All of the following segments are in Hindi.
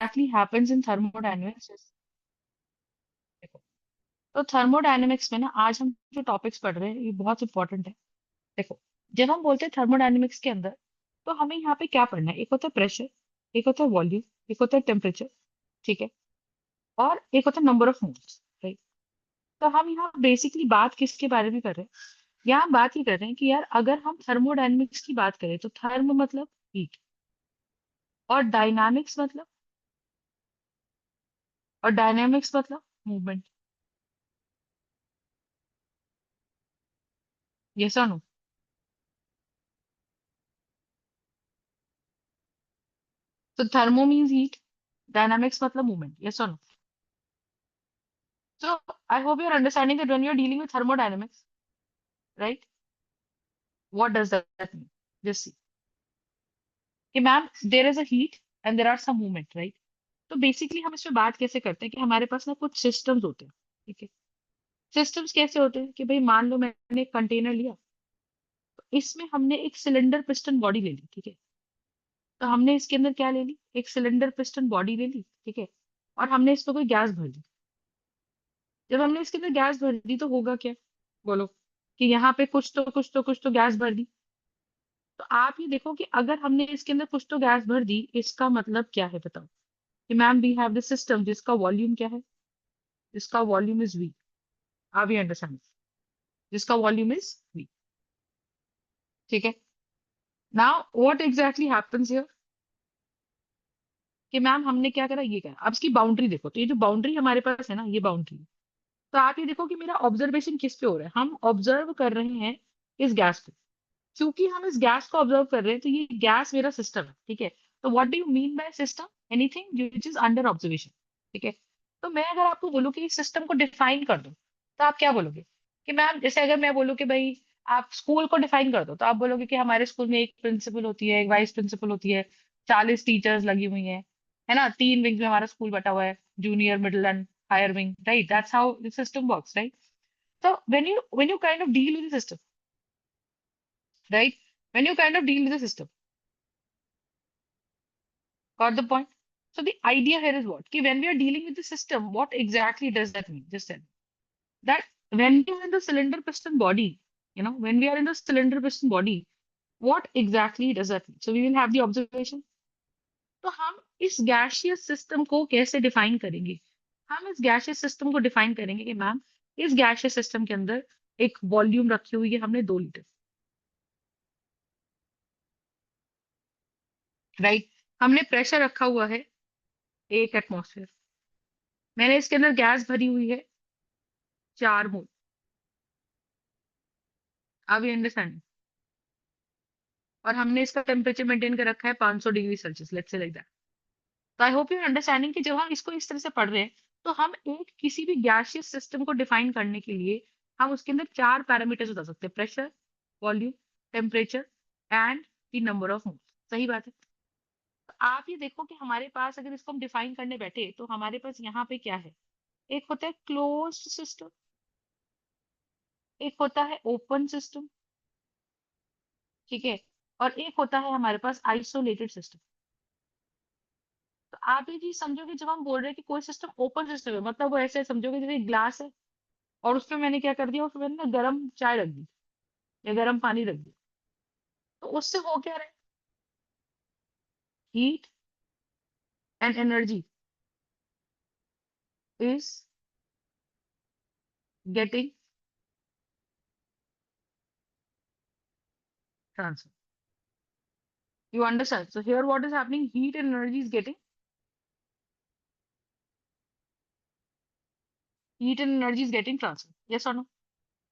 exactly happens in thermodynamics is, देखो, तो थर्मोडायनेमिक्स में ना आज हम जो टॉपिक्स पढ़ रहे हैं ये बहुत इंपॉर्टेंट है। देखो, जब हम बोलते हैं थर्मोडायनेमिक्स के अंदर, तो हमें यहाँ पे क्या पढ़ना है? एक होता है प्रेशर, एक होता है वॉल्यूम, एक होता है टेम्परेचर, ठीक है, और एक होता है नंबर ऑफ मोल्स, राइट। तो हम यहाँ बेसिकली बात किसके बारे में कर रहे हैं? यहाँ बात ये कर रहे हैं कि यार अगर हम थर्मोडायनेमिक्स की बात करें तो थर्म मतलब हीट, और डायनामिक्स मतलब, और डायनामिक्स मतलब मूवमेंट। यस और नो? तो थर्मो मीन्स हीट, डायनामिक्स मतलब मूवमेंट। यस और no? So I hope you're understanding that when you're dealing with thermodynamics, right? What does that mean? Just see. कि ma'am there is a heat and there are some movement, right? तो बेसिकली हम इसमें बात कैसे करते हैं कि हमारे पास ना कुछ सिस्टम्स होते हैं, ठीक है। सिस्टम्स कैसे होते हैं कि भाई मान लो मैंने एक कंटेनर लिया, तो इसमें हमने एक सिलेंडर पिस्टन बॉडी ले ली, ठीक है। तो हमने इसके अंदर क्या ले ली? एक सिलेंडर पिस्टन बॉडी ले ली, ठीक है। और हमने इसमें कोई गैस भर दी। जब हमने इसके अंदर गैस भर दी तो होगा क्या? बोलो। कि यहाँ पे कुछ तो गैस भर दी। तो आप ये देखो कि अगर हमने इसके अंदर कुछ तो गैस भर दी, इसका मतलब क्या है बताओ? कि ma'am we have the system जिसका वॉल्यूम क्या है? जिसका volume is V. Are we understand? जिसका वॉल्यूम इज वी, ठीक है। Now what exactly happens here? कि मैम हमने क्या करा, ये करा। अब इसकी बाउंड्री देखो, तो ये जो बाउंड्री हमारे पास है ना, ये बाउंड्री। तो आप ये देखो कि मेरा ऑब्जर्वेशन किस पे हो रहा है? हम ऑब्जर्व कर रहे हैं इस गैस को। क्योंकि हम इस गैस को ऑब्जर्व कर रहे हैं तो ये गैस मेरा सिस्टम है, ठीक है। तो what do you mean by system? Anything which is under observation, ठीक है। तो मैं अगर आपको बोलूँ कि इस सिस्टम को डिफाइन कर दो, तो आप क्या बोलोगे? कि मैम जैसे अगर मैं बोलूँ कि भाई आप स्कूल को डिफाइन कर दो, तो आप बोलोगे कि हमारे स्कूल में एक प्रिंसिपल होती है, एक वाइस प्रिंसिपल होती है, 40 टीचर्स लगी हुई हैं, है ना, 3 विंग में हमारा स्कूल बटा हुआ है, junior, middle and higher wing, right? That's how the system works, right? So when you kind of deal with the system, right? When you kind of deal with the system, got the point? So the idea here is what? Ki when we are dealing with the system, what exactly does that mean? Just tell me. That when we are in the cylinder piston body, when we are in the cylinder piston body, what exactly does that mean? So we will have the observation. तो हम इस गैसियस सिस्टम को कैसे डिफाइन करेंगे? हम इस गैसियस सिस्टम को डिफाइन करेंगे कि मैम इस गैसियस सिस्टम के अंदर एक वॉल्यूम रखी हुई है हमने 2 लीटर, राइट। हमने प्रेशर रखा हुआ है 1 एटमॉस्फेयर। मैंने इसके अंदर गैस भरी हुई है 4 मोल। अब ये अंडरस्टैंड? और हमने इसका टेम्परेचर मेंटेन कर रखा है 500 degree Celsius, let's say like that. तो आई होप यू अंडरस्टैंडिंग कि जब हम इसको इस तरह से पढ़ रहे हैं, तो हम एक किसी भी गैसियस सिस्टम को डिफाइन करने के लिए हम उसके अंदर 4 पैरामीटर्स बता सकते हैं: pressure, volume, temperature and the number of moles. सही बात है। तो आप ये देखो कि हमारे पास अगर इसको हम डिफाइन करने बैठे तो हमारे पास यहाँ पे क्या है? एक होता है क्लोज्ड सिस्टम, एक होता है ओपन सिस्टम, ठीक है, और एक होता है हमारे पास आइसोलेटेड सिस्टम। तो आप ये चीज समझोगे जब हम बोल रहे हैं कि कोई सिस्टम ओपन सिस्टम है, मतलब वो ऐसे समझोगे जैसे ग्लास है और उसमें मैंने क्या कर दिया, उसमें मैंने ना गर्म चाय रख दी या गर्म पानी रख दिया। तो उससे हो क्या रहा है? Heat and energy is getting transfer. You understand? So here what is happening? Heat and energy is getting heat and energy is getting transferred. Yes or no?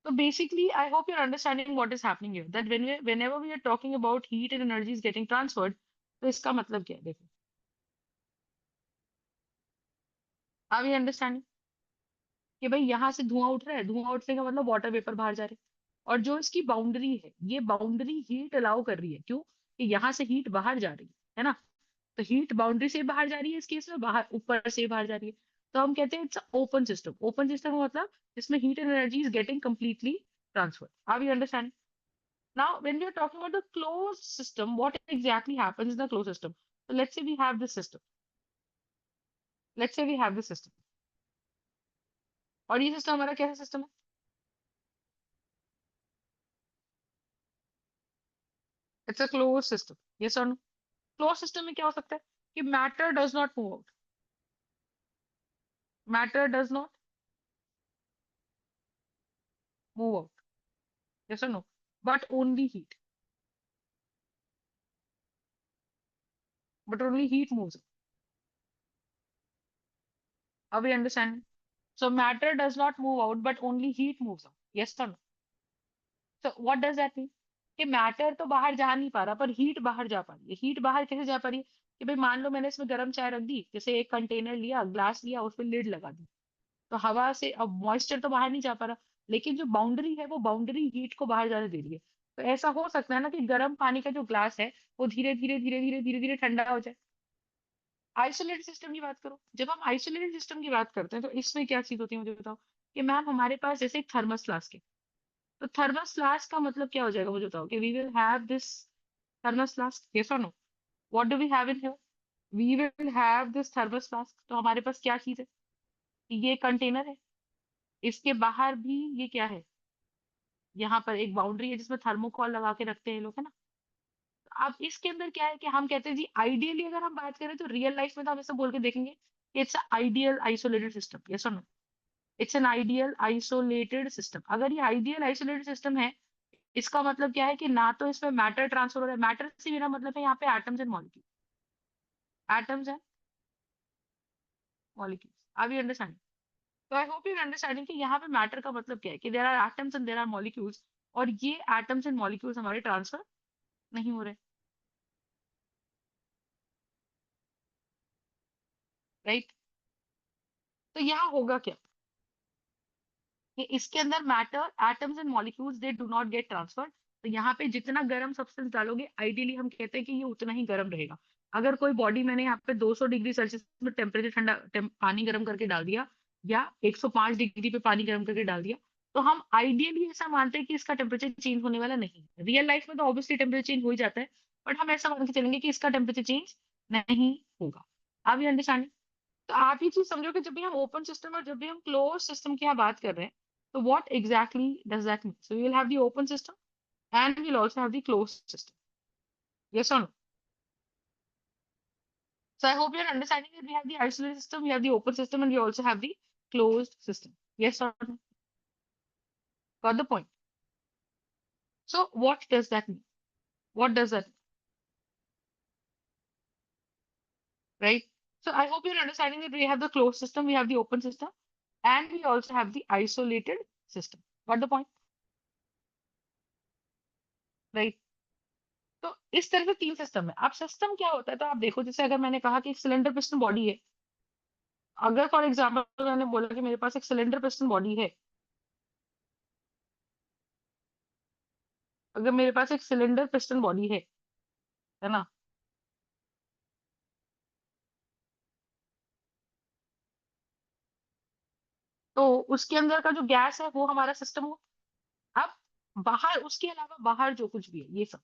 So basically, I hope you're understanding what is happening here. That whenever we are talking about heat and energy is getting transferred, तो इसका मतलब क्या है? देखो, are we understanding? कि भाई यहाँ से धुआं उठ रहा है, धुआं उठने का मतलब वाटर वेपर बाहर जा रहे हैं। और जो इसकी बाउंड्री है, ये बाउंड्री हीट अलाउ कर रही है। क्यों? कि यहाँ से हीट बाहर जा रही है ना। तो हीट बाउंड्री से बाहर जा रही है, इस केस में बाहर ऊपर से बाहर जा रही है। तो हम कहते हैं it's open system. Open system का मतलब जिसमें heat and energy is getting completely transfer. Are we understand? Now when we are talking about the close system, what exactly happens in the close system? So let's say we have this system. Let's say we have this system, और ये सिस्टम हमारा कैसा सिस्टम है? It's a close system, yes और नो? क्लोज सिस्टम में क्या हो सकता है कि matter does not move out, matter does not move out, yes और no? But only heat, but only heat moves. Are we understanding? So matter does not move out, but only heat moves out. Yes or no? So what does that mean? कि मैटर तो बाहर जा नहीं पा रहा, पर हीट बाहर जा पा रही है। हीट बाहर कैसे जा पा रही है? कि भाई मान लो मैंने इसमें गर्म चाय रख दी, जैसे एक कंटेनर लिया, ग्लास लिया, उस पर लिड लगा दी, तो हवा से अब मॉइस्चर तो बाहर नहीं जा पा रहा, लेकिन जो बाउंड्री है वो बाउंड्री हीट को बाहर जाने दे रही है। तो ऐसा हो सकता है ना कि गर्म पानी का जो ग्लास है वो धीरे धीरे धीरे धीरे धीरे धीरे ठंडा हो जाए। आइसोलेटेड सिस्टम की बात करो, जब हम आइसोलेटेड सिस्टम की बात करते हैं तो इसमें क्या चीज होती है मुझे बताओ? कि मैम हमारे पास जैसे एक थर्मस फ्लास्क है, तो थर्मस फ्लास्क का मतलब क्या हो जाएगा मुझे बताओ? कि we will have this thermos flask, yes और no? What do we have in here? We will have this thermos flask. तो हमारे पास क्या चीज है? ये कंटेनर है, इसके बाहर भी ये क्या है? यहाँ पर एक बाउंड्री है जिसमें थर्मोकॉल लगा के रखते हैं लोग, है ना? अब इसके अंदर क्या है कि हम कहते हैं जी, आइडियली अगर हम बात करें तो रियल लाइफ में तो हम ऐसा बोल के देखेंगे, it's ideal isolated system, yes और no? It's an ideal isolated system. अगर ये आइडियल आइसोलेटेड सिस्टम है, इसका मतलब क्या है कि ना तो इसमें मैटर ट्रांसफर हो रहा है, मैटर से मेरा मतलब है यहाँ पे atoms and molecule, atoms and molecules. Are we understanding? तो आई होप यू अंडरस्टैंडिंग कि यहाँ पे मैटर का मतलब क्या है, कि there are atoms and there are molecules, और ये एटम्स एंड मॉलिक्यूल्स हमारे ट्रांसफर नहीं हो रहे, राइट? तो यहाँ होगा क्या कि इसके अंदर matter, atoms and molecules, they do not get transferred. तो यहाँ पे जितना गर्म सब्सटेंस डालोगे, आइडियली हम कहते हैं कि ये उतना ही गर्म रहेगा। अगर कोई बॉडी मैंने यहाँ पे 200 डिग्री सेल्सियस में टेम्परेचर पानी गर्म करके डाल दिया, या 105 डिग्री पे पानी गर्म करके डाल दिया, तो हम आइडियली ऐसा मानते हैं कि इसका टेम्परेचर चेंज होने वाला नहीं है। रियल लाइफ में तो ऑब्वियसली टेम्परेचर चेंज हो ही जाता है, बट हम ऐसा मान के चलेंगे कि इसका टेम्परेचर चेंज नहीं होगा। आप ये अंडरस्टैंडिंग? तो आप ये चीज समझो कि जब भी हम ओपन सिस्टम और जब भी हम क्लोज सिस्टम की यहाँ बात कर रहे हैं, तो what exactly does that mean? So we will have the open system and we will also have the close system, yes और no? So I hope you're understanding that we have the isolated system, we have the open system, and we also have the closed system. Yes or no? Got the point? So what does that mean? What does that mean? Right? So I hope you're understanding that we have the closed system, we have the open system, and we also have the isolated system. Got the point? Right? तो इस तरह से तीन सिस्टम है। अब सिस्टम क्या होता है, तो आप देखो, जैसे अगर मैंने कहा कि सिलेंडर पिस्टन बॉडी है, अगर फॉर एग्जाम्पल मैंने बोला कि मेरे पास एक सिलेंडर पिस्टन बॉडी अगर मेरे पास एक सिलेंडर पिस्टन बॉडी है ना? तो उसके अंदर का जो गैस है वो हमारा सिस्टम हो। अब बाहर, उसके अलावा बाहर जो कुछ भी है ये सब,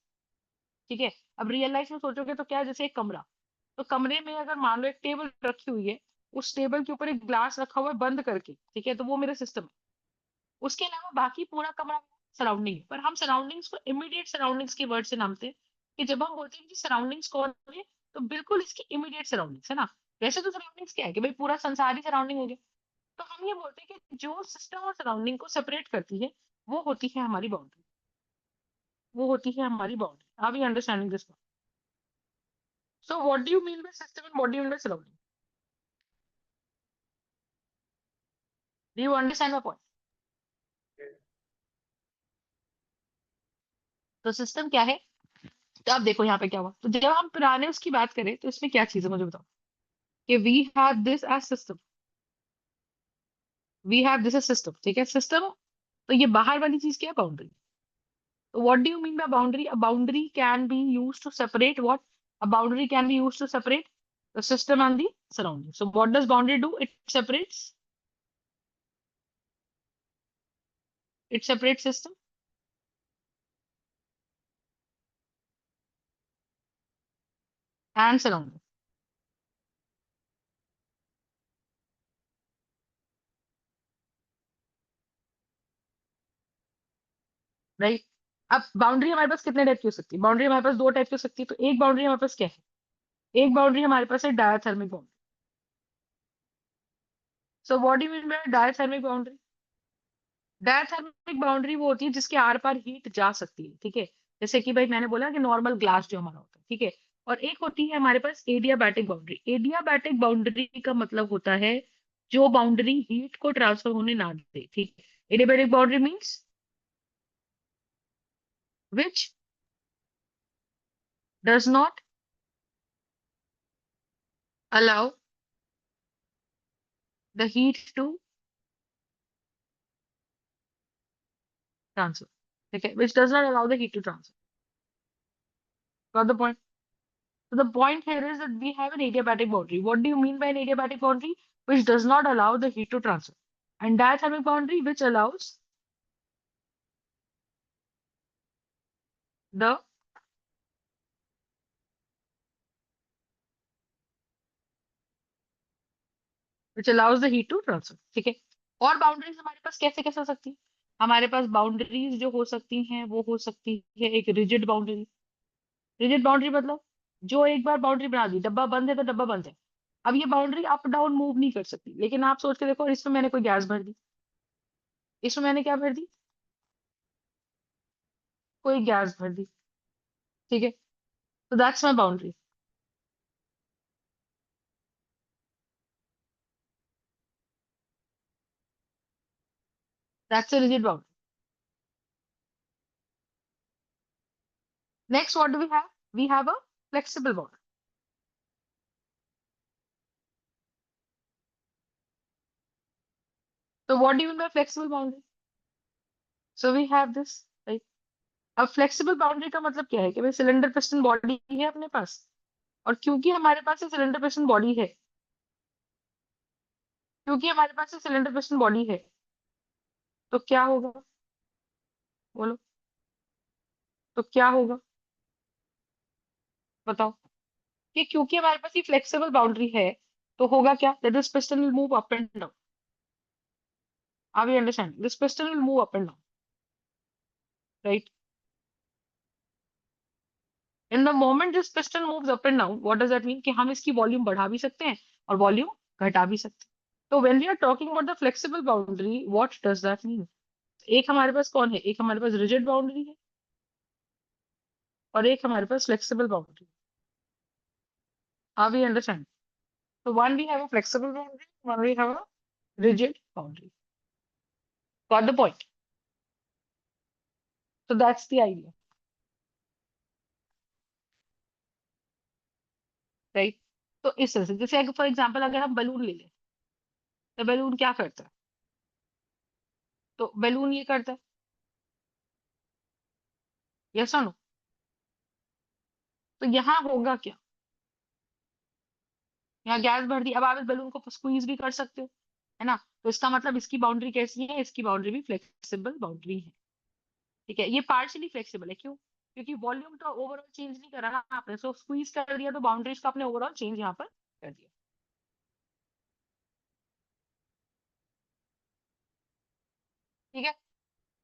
ठीक है? अब रियल लाइफ में सोचोगे तो क्या है, जैसे एक कमरा, तो कमरे में अगर मान लो एक टेबल रखी हुई है, उस टेबल के ऊपर एक ग्लास रखा हुआ है बंद करके, ठीक है? तो वो मेरा सिस्टम है। उसके अलावा बाकी पूरा कमरा सराउंडिंग है, पर हम सराउंडिंग्स को इमीडिएट सराउंडिंग्स के वर्ड से नामते हैं। कि जब हम बोलते हैं कि सराउंडिंग्स कौन है, तो बिल्कुल इसकी इमीडिएट सराउंडिंग्स है ना। वैसे तो सराउंडिंग्स क्या है कि भाई पूरा संसार ही सराउंडिंग हो गया। तो हम ये बोलते हैं कि जो सिस्टम और सराउंडिंग को सेपरेट करती है, वो होती है हमारी बाउंड्री, वो होती है हमारी boundary. Are we understanding this? So what do you mean by system and what do you mean by surrounding? Do you understand my point? तो सिस्टम क्या है? तो आप देखो यहाँ पे क्या हुआ, तो जब हम पुराने उसकी बात करें तो इसमें क्या चीज है मुझे बताओ? कि we have this as system, we have this as system, ठीक है? सिस्टम, तो ये बाहर वाली चीज क्या है? बाउंड्री। तो what do you mean by boundary? A boundary can be used to separate what? A boundary can be used to separate the system and the surrounding. So what does boundary do? It separates system and surrounding. Right. अब बाउंड्री हमारे पास कितने टाइप की हो सकती है? बाउंड्री हमारे पास दो टाइप की हो सकती है। तो एक बाउंड्री हमारे पास क्या है? एक बाउंड्री हमारे पास है diathermic boundary. So what do you mean bye diathermic boundary? Diathermic boundary वो होती है जिसके आर पार हीट जा सकती है, ठीक है। जैसे कि भाई मैंने बोला कि नॉर्मल ग्लास जो हमारा होता है, ठीक है। और एक होती है हमारे पास एडियाबैटिक बाउंड्री। एडियाबैटिक बाउंड्री का मतलब होता है जो बाउंड्री हीट को ट्रांसफर होने ना दे, ठीक है। Adiabatic boundary means which does not allow the heat to transfer. Okay, which does not allow the heat to transfer. Got the point? So the point here is that we have an adiabatic boundary. What do you mean by an adiabatic boundary? Which does not allow the heat to transfer. And diathermic boundary, which allows the heat to transfer. ठीक है। और बाउंड्रीज हमारे पास कैसे कैसे हो सकती है? हमारे पास बाउंड्रीज जो हो सकती हैं वो हो सकती है एक रिजिड बाउंड्री। रिजिड बाउंड्री मतलब जो एक बार बाउंड्री बना दी, डब्बा बंद है तो डब्बा बंद है। अब ये बाउंड्री अप डाउन मूव नहीं कर सकती। लेकिन आप सोच के देखो, इसमें मैंने कोई गैस भर दी, इसमें मैंने क्या भर दी? कोई गैस भर दी, ठीक है। तो that's my boundary. That's a rigid boundary. Next what do we have a flexible boundary. तो what do you mean by flexible boundary? So we have this, right. अब फ्लेक्सिबल बाउंड्री का मतलब क्या है कि भाई सिलेंडर पिस्टन बॉडी है अपने पास, और क्योंकि हमारे पास ये सिलेंडर पिस्टन बॉडी है, क्योंकि हमारे पास ये सिलेंडर पिस्टन बॉडी है, तो क्या होगा? बोलो, तो क्या होगा? बताओ। कि क्योंकि हमारे पास ये फ्लेक्सिबल बाउंड्री है, तो होगा क्या? That this piston will move up and down. Are we understand? This piston will move up and down, right. In the moment this piston moves up and down, what does that mean? कि हम इसकी वॉल्यूम बढ़ा भी सकते हैं और वॉल्यूम घटा भी सकते हैं। तो when we are talking about the flexible boundary, what does that mean? एक हमारे पास कौन है? एक हमारे पास रिजिड बाउंड्री है और एक हमारे पास flexible boundary. Are we understand? So one we have a flexible boundary, one we have a rigid boundary. Got the point? So that's the idea, right? तो इस तरह से, जैसे फॉर एग्जाम्पल अगर हम बलून ले लें, तो बलून क्या करता है? तो बलून ये करता है, यस और नो? तो यहाँ होगा क्या? यहाँ गैस भर दी। अब आप इस बलून को स्क्वीज भी कर सकते हो, है ना? तो इसका मतलब इसकी बाउंड्री कैसी है? इसकी बाउंड्री भी फ्लेक्सिबल बाउंड्री है, ठीक है। ये पार्शियली फ्लेक्सिबल है, क्यों? क्योंकि वॉल्यूम तो ओवरऑल चेंज नहीं करा ना आपने, सो स्क्वीज कर दिया तो बाउंड्रीज का आपने ओवरऑल चेंज यहाँ पर कर दिया, ठीक है।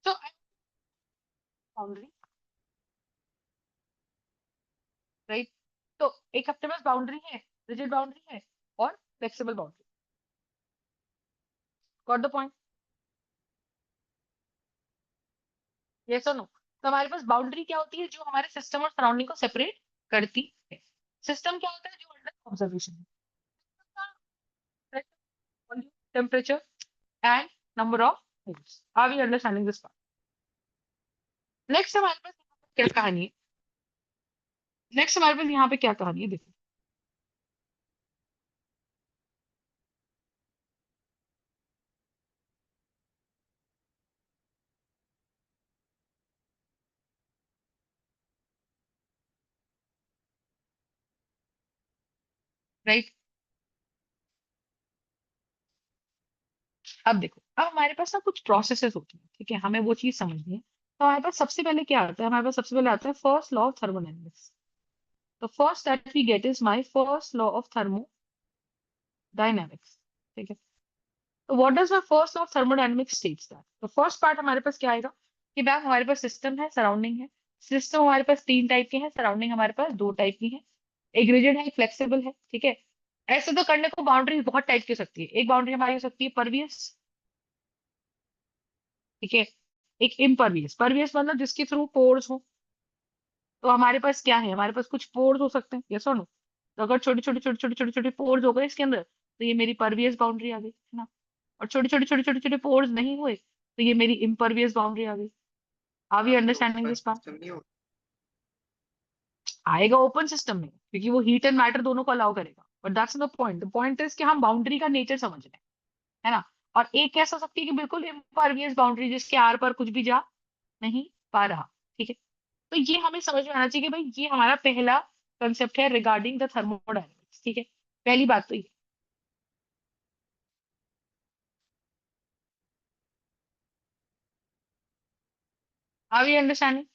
तो बाउंड्री, राइट। तो एक अपने पास बाउंड्री है, रिजिड बाउंड्री है और flexible boundary. Got the point? Yes और नो? तो हमारे पास बाउंड्री क्या होती है? जो हमारे सिस्टम और सराउंडिंग को सेपरेट करती है। सिस्टम क्या होता है? जो अंडर ऑब्जर्वेशन है, temperature and number of minutes. Are we understanding this part? Next हमारे पास क्या कहानी है? नेक्स्ट हमारे पास यहाँ पे क्या कहानी है, देखो। राइट। अब देखो, अब हमारे पास ना कुछ प्रोसेसेस होती है, ठीक है। हमें वो चीज समझनी है। तो हमारे पास सबसे पहले क्या आता है? हमारे पास सबसे पहले आता है first law of thermodynamics. The first that we get is my first law of thermodynamics, ठीक है। तो what does my first law of thermodynamics states that? तो फर्स्ट पार्ट हमारे पास क्या आएगा? कि मैम हमारे पास सिस्टम है, सराउंडिंग है। सिस्टम हमारे पास 3 टाइप के हैं, सराउंडिंग हमारे पास 2 टाइप की है। एक रिजिड है, एक फ्लेक्सिबल है, ठीक है। ऐसे तो करने को बाउंड्री बहुत टाइप की हो सकती है। एक बाउंड्री हमारी हो सकती है परवियस, ठीक है। एक इम्परवियस, परवियस मतलब जिसके थ्रू पोर्स हो। तो हमारे पास क्या है, हमारे पास कुछ पोर्स हो सकते हैं, यस और नो। तो अगर छोटे छोटे छोटे छोटे छोटे छोटे पोर्स हो गए इसके अंदर, तो ये मेरी परवियस बाउंड्री आ गई, है ना। और छोटे छोटे छोटे छोटे छोटे पोर्स नहीं हुए, तो ये मेरी इम्परवियस बाउंड्री आ गई। आर वी तो understanding open this part? System नहीं होता। आएगा ओपन सिस्टम में, क्योंकि वो हीट एंड मैटर दोनों को अलाउ करेगा। But that's the point, the point is कि हम बाउंड्री का नेचर समझ रहे हैं, है ना। और एक कैसा हो सकती है कि बिल्कुल इम्परवियस बाउंड्री, जिसके आर पर कुछ भी जा नहीं पा रहा, ठीक है। तो ये हमें समझ में आना चाहिए कि भाई ये हमारा पहला कंसेप्ट है रिगार्डिंग द थर्मोडायनेमिक्स, ठीक है। पहली बात तो ये। Are we understanding?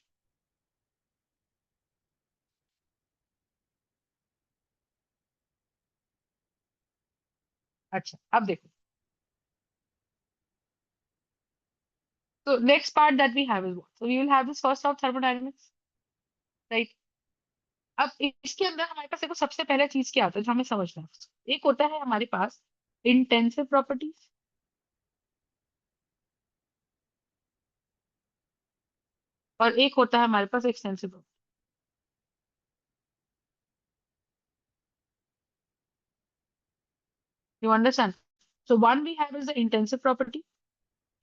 अच्छा, अब देखो। तो next part that we have is what, so we will have this first of thermodynamics, right. अब इसके अंदर हमारे पास देखो सबसे पहला चीज क्या आता है जो हमें समझना है। एक होता है हमारे पास इंटेंसिव प्रॉपर्टीज, और एक होता है हमारे पास extensive property. You understand? So one we have is the intensive property,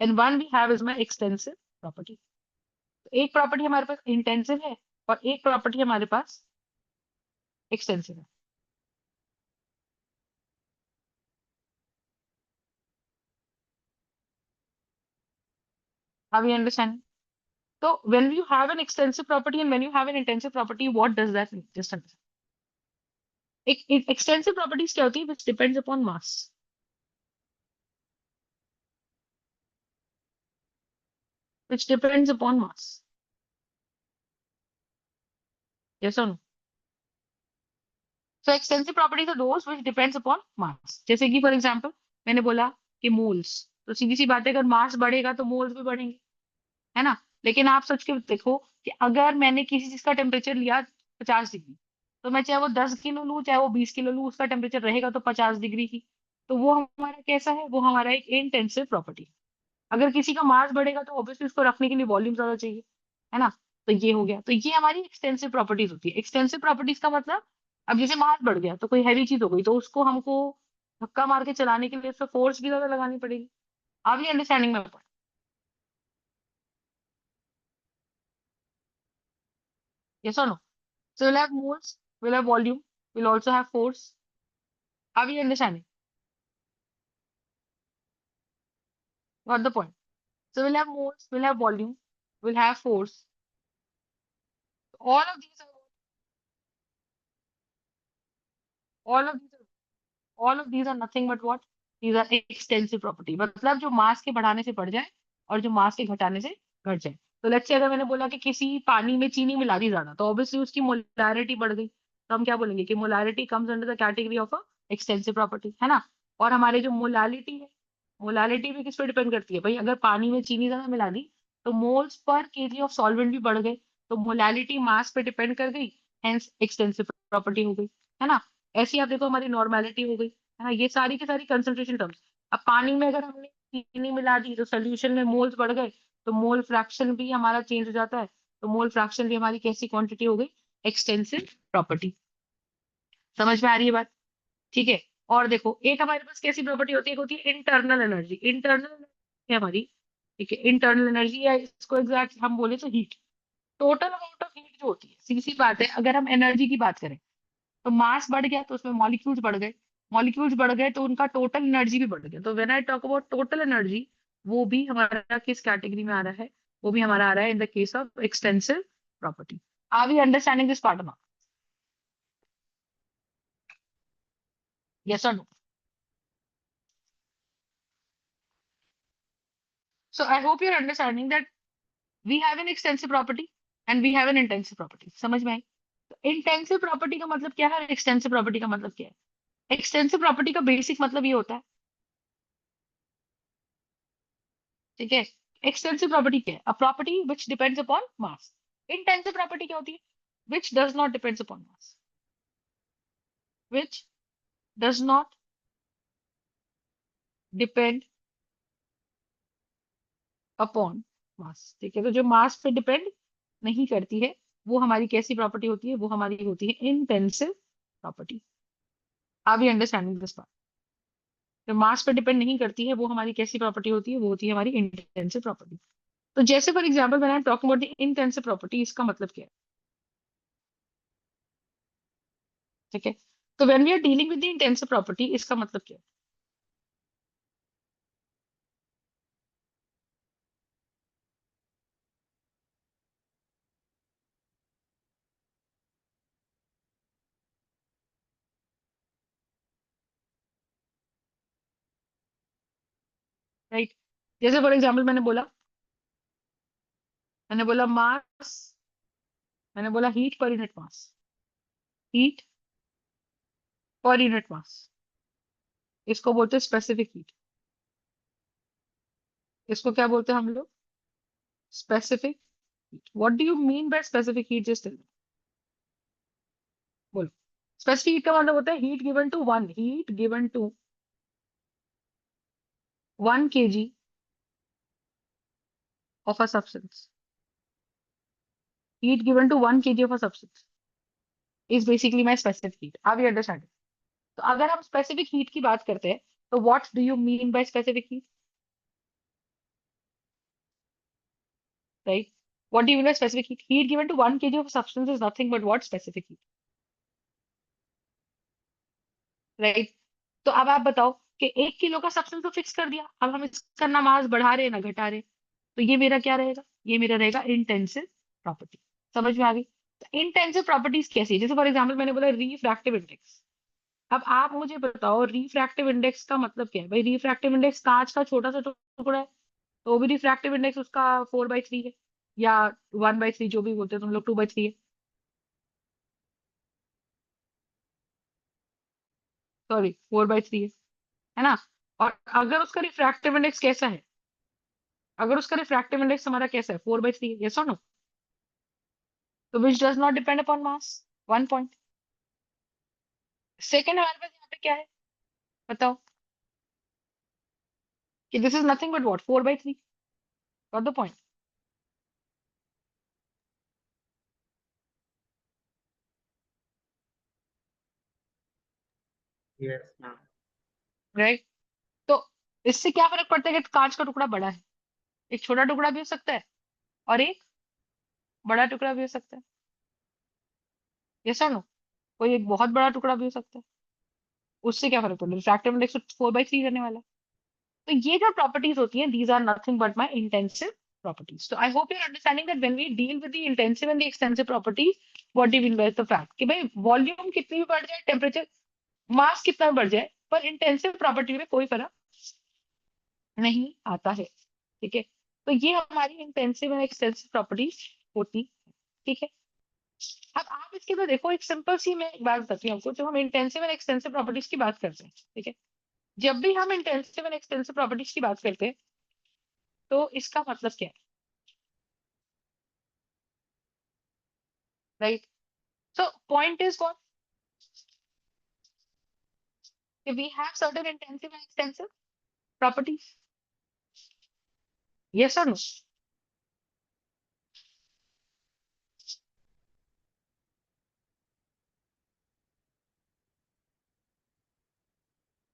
and one we have is my extensive property. एक प्रॉपर्टी हमारे पास इंटेंसिव है, और एक प्रॉपर्टी हमारे पास एक्सटेंसिव है। Are we understanding? So when you have an extensive property and when you have an intensive property, what does that mean? Just understand. एक extensive properties क्या होती है? Which depends upon mass. Which depends upon mass. Yes or no? So extensive properties are those which depends upon mass. जैसे कि for example मैंने बोला कि moles, तो सीधी सी बात है अगर मास बढ़ेगा तो मोल्स भी बढ़ेंगे, है ना। लेकिन आप सोच के देखो कि अगर मैंने किसी चीज का टेम्परेचर लिया 50 डिग्री, तो मैं चाहे वो 10 किलो लूँ चाहे वो 20 किलो लूँ, उसका टेम्परेचर रहेगा तो 50 डिग्री ही। तो वो हमारा कैसा है, वो हमारा एक इंटेंसिव प्रॉपर्टी। अगर किसी का मास बढ़ेगा तो ऑब्वियसली उसको रखने के लिए वॉल्यूम ज्यादा चाहिए, है ना। तो ये हो गया, तो ये हमारी एक्सटेंसिव प्रॉपर्टीज होती है। एक्सटेंसिव प्रॉपर्टीज का मतलब, अब जैसे मास बढ़ गया तो कोई हैवी चीज हो गई, तो उसको हमको धक्का मार के चलाने के लिए उसमें फोर्स भी ज्यादा लगानी पड़ेगी। आप ये अंडरस्टैंडिंग में? यस और no? So we'll have moles, we'll have volume, we'll also have force. Are we understanding? Got the point? So we'll have moles, we'll have volume, we'll have force. All of these are all of these all of these are nothing but what? These are extensive property. मतलब जो मास के बढ़ाने से बढ़ जाए और जो मास के घटाने से घट जाए। तो लेट्स से अगर मैंने बोला कि किसी पानी में चीनी मिला दी ज्यादा, तो ऑब्वियसली उसकी मोलारिटी बढ़ गई, तो हम क्या बोलेंगे कि molarity comes under the category of a extensive property, है ना। और हमारे जो मोलालिटी है, मोलालिटी भी किस पे डिपेंड करती है भाई, अगर पानी में चीनी ज्यादा मिला दी तो moles per KG of solvent भी बढ़ गए, तो मोलालिटी मास पे डिपेंड कर गई, हेंस एक्सटेंसिव प्रॉपर्टी हो गई, है ना। ऐसी आप देखो हमारी नॉर्मेलिटी हो गई, है ना। ये सारी की सारी कंसंट्रेशन टर्म्स। अब पानी में अगर हमने चीनी मिला दी तो सोल्यूशन में मोल्स बढ़ गए, तो मोल फ्रैक्शन भी हमारा चेंज हो जाता है। तो मोल फ्रैक्शन भी हमारी कैसी क्वांटिटी हो गई? Extensive property. समझ में आ रही है बात? ठीक है। और देखो एक हमारे पास कैसी प्रॉपर्टी होती है, एक होती है इंटरनल एनर्जी। इंटरनल है हमारी, ठीक है। इंटरनल एनर्जी या इसको एग्जैक्ट हम बोले तो heat, total amount of heat जो होती है। सीधी सी बात है, अगर हम एनर्जी की बात करें तो मास बढ़ गया तो उसमें मॉलिक्यूल्स बढ़ गए, मॉलिक्यूल्स बढ़ गए तो उनका टोटल एनर्जी भी बढ़ गया। तो when I talk about total energy, वो भी हमारा किस कैटेगरी में आ रहा है? वो भी हमारा आ रहा है in the case of extensive property. Are we understanding this part? Yes और no? So I hope you are understanding that we have an extensive property and we have an intensive property. समझ में आई? इंटेंसिव प्रॉपर्टी का मतलब क्या है, एक्सटेंसिव प्रॉपर्टी का मतलब क्या है? एक्सटेंसिव प्रॉपर्टी का बेसिक मतलब ये होता है, ठीक है, एक्सटेंसिव प्रॉपर्टी क्या है? A property which depends upon mass. Intensive property क्या होती है? Which does not depends upon mass. Which does not depend upon mass. ठीक है, तो जो मास पे डिपेंड नहीं करती है वो हमारी कैसी प्रॉपर्टी होती है? वो हमारी होती है intensive property. Are we understanding this part? जो मास पे डिपेंड नहीं करती है वो हमारी कैसी प्रॉपर्टी होती है? वो होती है हमारी इंटेंसिव प्रॉपर्टी. तो जैसे for example when I am talking about the intensive property, इसका मतलब क्या है? ठीक है, तो when we are dealing with the intensive property, इसका मतलब क्या है? राइट. जैसे फॉर एग्जाम्पल मैंने बोला मास, मैंने बोला heat per unit mass. Heat per unit mass, इसको बोलते हैं स्पेसिफिक हीट. इसको क्या बोलते हैं हम लोग? Specific heat. What do you mean by specific heat? Just बोलो. स्पेसिफिक हीट का मतलब होता है heat given to 1 kg of a substance. Heat given to 1 kg of a substance is basically my specific heat. Are we understanding? तो अगर हम स्पेसिफिक हीट की बात करते हैं तो what do you mean by specific heat? Right. What do you mean by specific heat? Heat given to 1 kg of a substance is nothing but what? Specific heat. Right. तो अब आप बताओ कि 1 किलो का सब्सटेंस तो फिक्स कर दिया, अब हम इसका ना मास बढ़ा रहे ना घटा रहे, तो ये मेरा क्या रहेगा? ये मेरा रहेगा इंटेंसिव प्रॉपर्टी. समझ में आ गई? तो इंटेंसिव प्रॉपर्टीज कैसी है? जैसे फॉर एग्जांपल मैंने बोला रिफ्रैक्टिव इंडेक्स. अब आप मुझे बताओ रिफ्रैक्टिव इंडेक्स का मतलब क्या है? भाई रिफ्रैक्टिव इंडेक्स कांच का छोटा सा टुकड़ा है, तो वो भी रिफ्रैक्टिव इंडेक्स उसका 4/3 है, या 1/3, जो भी बोलते हो तुम लोग, 2/3 है. सॉरी, 4/3 है ना? और अगर उसका रिफ्रैक्टिव इंडेक्स कैसा है? अगर उसका रिफ्रैक्टिव इंडेक्स हमारा कैसा है? 4/3 है. यस और नो? तो which does not depend upon mass. 1 point. Second हमारे पास यहाँ पे क्या है? बताओ. कि this is nothing but what? 4/3. Got the point? Yes, ma'am. Right. तो इससे क्या फर्क पड़ता है कि कांच का टुकड़ा बड़ा है? एक छोटा टुकड़ा भी हो सकता है और एक बड़ा टुकड़ा भी हो सकता है. यस और नो? कोई एक बहुत बड़ा टुकड़ा भी हो सकता है. उससे क्या फर्क पड़ता है? रिफ्रैक्टिव इंडेक्स 4/3 रहने वाला है. तो ये जो प्रॉपर्टीज होती हैं, these are nothing but my intensive properties. तो I hope your understanding that when we deal with the intensive and the extensive properties, what do mean by the fact कि भाई वॉल्यूम कितनी भी बढ़ जाए, टेम्परेचर, मास कितना भी बढ़ जाए, पर इंटेंसिव प्रॉपर्टी में कोई फर्क नहीं आता है. ठीक है, तो ये हमारी इंटेंसिव एंड एक्सटेंसिव प्रॉपर्टीज होती है. ठीक है. अब आप इसके अंदर देखो, एक सिंपल सी मैं एक बात बताती हूँ आपको. जब हम इंटेंसिव एंड एक्सटेंसिव प्रॉपर्टीज की बात करते हैं, ठीक है, जब भी हम इंटेंसिव एंड एक्सटेंसिव प्रॉपर्टीज की बात करते हैं, तो इसका मतलब क्या है? Right. So point is what? We have certain intensive and extensive properties. Yes और नो?